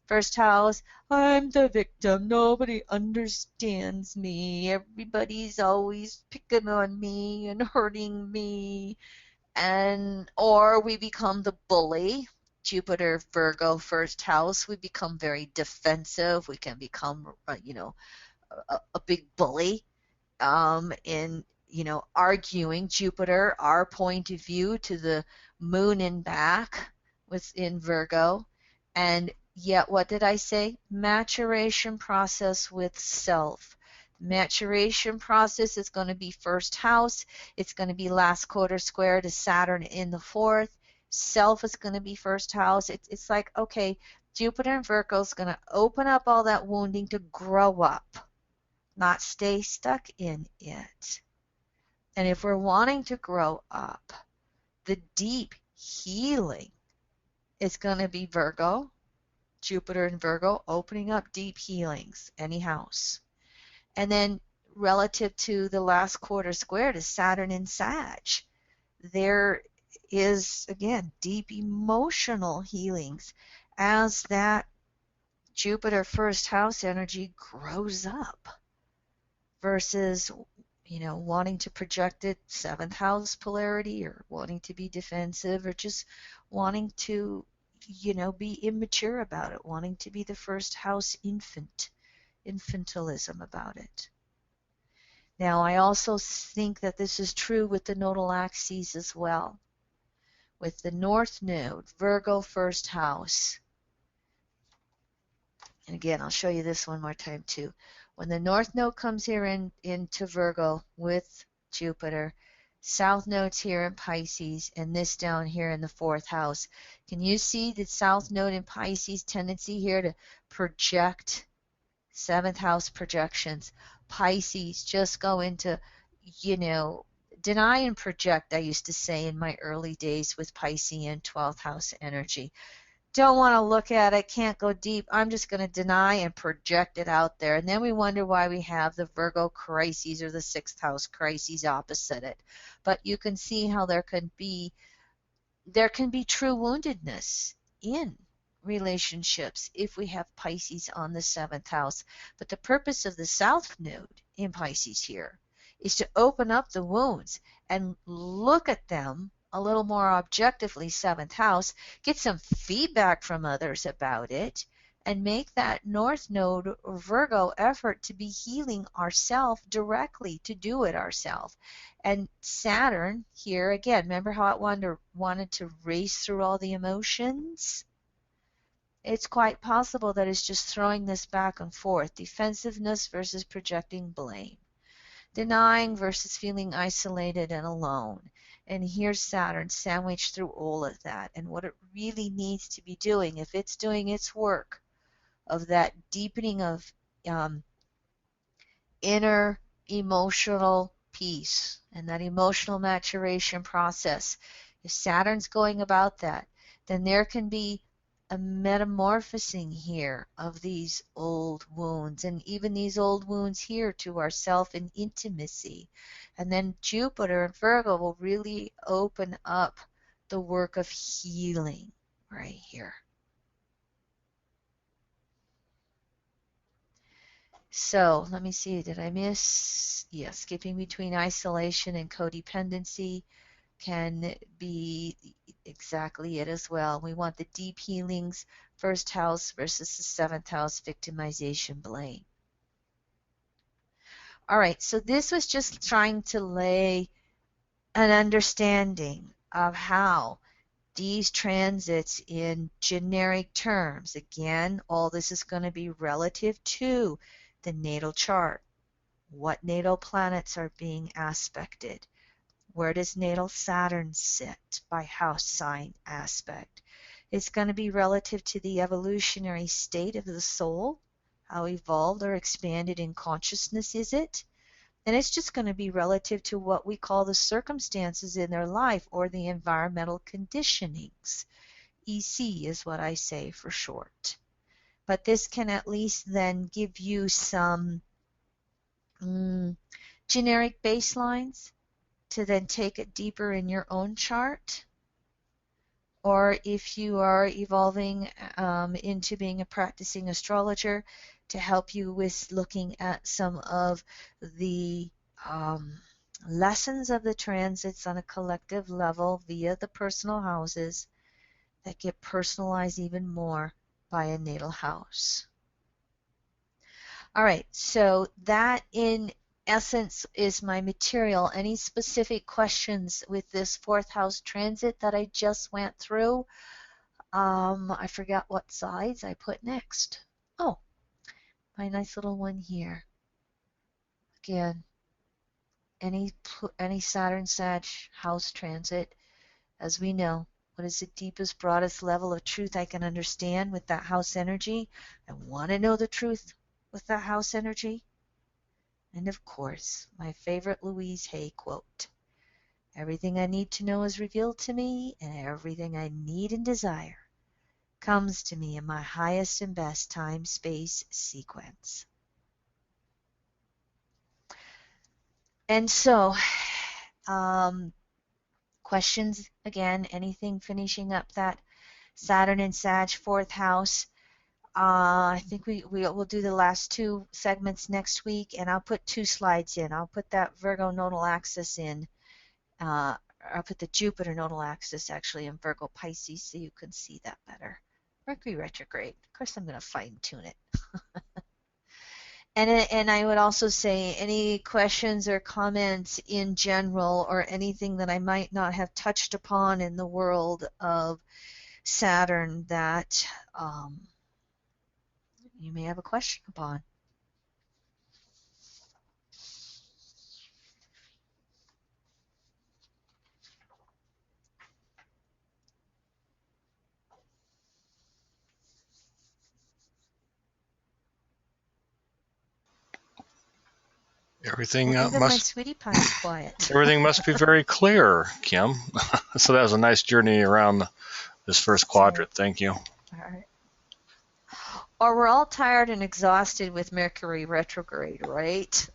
First house, I'm the victim. Nobody understands me. Everybody's always picking on me and hurting me. Or we become the bully. Jupiter, Virgo, first house, we become very defensive. We can become, a big bully in, arguing. Jupiter, our point of view to the moon and back within Virgo. And yet, what did I say? Maturation process with self. Maturation process is going to be first house. It's going to be last quarter square to Saturn in the fourth. Self is going to be first house. It's like, okay, Jupiter and Virgo is going to open up all that wounding to grow up, not stay stuck in it. And if we're wanting to grow up, the deep healing is going to be Virgo, Jupiter and Virgo, opening up deep healings, any house. And then relative to the last quarter square to Saturn in Sag, there is, again, deep emotional healings as that Jupiter first house energy grows up versus, wanting to project it seventh house polarity or wanting to be defensive or just wanting to, be immature about it, wanting to be the first house infantilism about it. Now, I also think that this is true with the nodal axes as well. With the North Node, Virgo first house. And again, I'll show you this one more time too. When the North Node comes here into Virgo with Jupiter, South Node's here in Pisces, and this down here in the fourth house. Can you see the South Node in Pisces tendency here to project? Seventh house projections. Pisces just go into, deny and project, I used to say in my early days with Piscean 12th house energy. Don't want to look at it, can't go deep. I'm just going to deny and project it out there. And then we wonder why we have the Virgo crises or the sixth house crises opposite it. But you can see how there can be true woundedness in relationships if we have Pisces on the seventh house. But the purpose of the South Node in Pisces here is to open up the wounds and look at them a little more objectively, seventh house, get some feedback from others about it, and make that North Node Virgo effort to be healing ourselves directly, to do it ourselves. And Saturn here, again, remember how it wanted to race through all the emotions? It's quite possible that it's just throwing this back and forth, defensiveness versus projecting blame, denying versus feeling isolated and alone. And here's Saturn sandwiched through all of that. And what it really needs to be doing, if it's doing its work of that deepening of inner emotional peace and that emotional maturation process, if Saturn's going about that, then there can be a metamorphosing here of these old wounds, and even these old wounds here to ourself in intimacy. And then Jupiter and Virgo will really open up the work of healing right here. So let me see, did I miss? Yes, skipping between isolation and codependency can be exactly it as well. We want the deep healings, first house versus the seventh house victimization blame. All right, so this was just trying to lay an understanding of how these transits in generic terms, again, all this is going to be relative to the natal chart. What natal planets are being aspected? Where does natal Saturn sit by house sign aspect? It's going to be relative to the evolutionary state of the soul. How evolved or expanded in consciousness is it? And it's just going to be relative to what we call the circumstances in their life or the environmental conditionings. EC is what I say for short. But this can at least then give you some generic baselines to then take it deeper in your own chart. Or if you are evolving into being a practicing astrologer, to help you with looking at some of the lessons of the transits on a collective level via the personal houses that get personalized even more by a natal house. All right, so that in essence is my material. Any specific questions with this fourth house transit that I just went through? I forgot what sides I put next. Oh, my nice little one here. Again, any Saturn Sag house transit, as we know, what is the deepest, broadest level of truth I can understand with that house energy? I want to know the truth with that house energy. And of course, my favorite Louise Hay quote, everything I need to know is revealed to me, and everything I need and desire comes to me in my highest and best time-space sequence. And so, questions, again, anything finishing up that Saturn and Sag fourth house. I think we'll do the last two segments next week, and I'll put 2 slides in. I'll put that Virgo nodal axis in. I'll put the Jupiter nodal axis actually in Virgo Pisces so you can see that better. Mercury retrograde. Of course, I'm going to fine tune it. And I would also say any questions or comments in general or anything that I might not have touched upon in the world of Saturn that you may have a question upon.
Everything
Well, even my
must
sweetie pie is quiet.
everything must be very clear, Kim. So that was a nice journey around this first quadrant.
Right.
Thank you.
All right. Or we're all tired and exhausted with Mercury retrograde, right?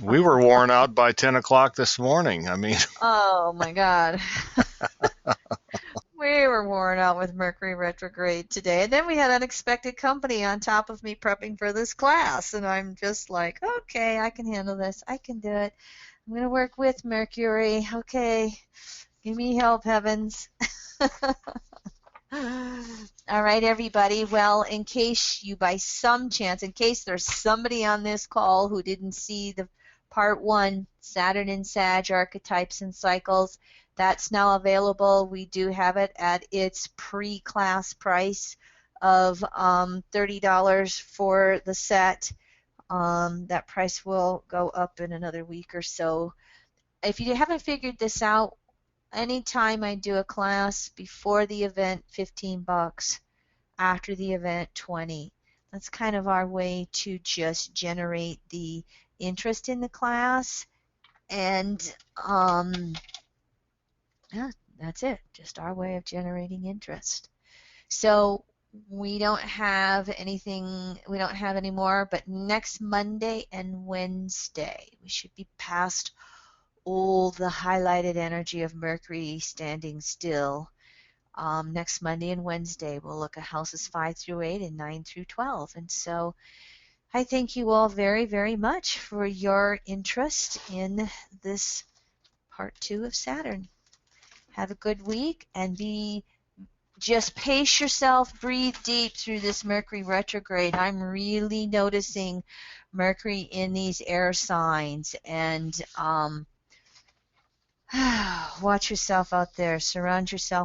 We were worn out by 10 o'clock this morning. I mean,
Oh my God. We were worn out with Mercury retrograde today. And then we had unexpected company on top of me prepping for this class. And I'm just like, okay, I can handle this. I can do it. I'm going to work with Mercury. Okay. Give me help, heavens. All right, everybody. Well, in case you, by some chance, in case there's somebody on this call who didn't see the part 1, Saturn and Sag archetypes and cycles, that's now available. We do have it at its pre-class price of $30 for the set. That price will go up in another week or so. If you haven't figured this out, anytime I do a class before the event, $15. After the event, $20. That's kind of our way to just generate the interest in the class. And yeah, that's it. Just our way of generating interest. So we don't have anything, we don't have any more, but next Monday and Wednesday, we should be past all the highlighted energy of Mercury standing still. Next Monday and Wednesday, we'll look at houses 5 through 8 and 9 through 12. And so I thank you all very, very much for your interest in this part 2 of Saturn. Have a good week and just pace yourself, breathe deep through this Mercury retrograde. I'm really noticing Mercury in these air signs, and watch yourself out there. Surround yourself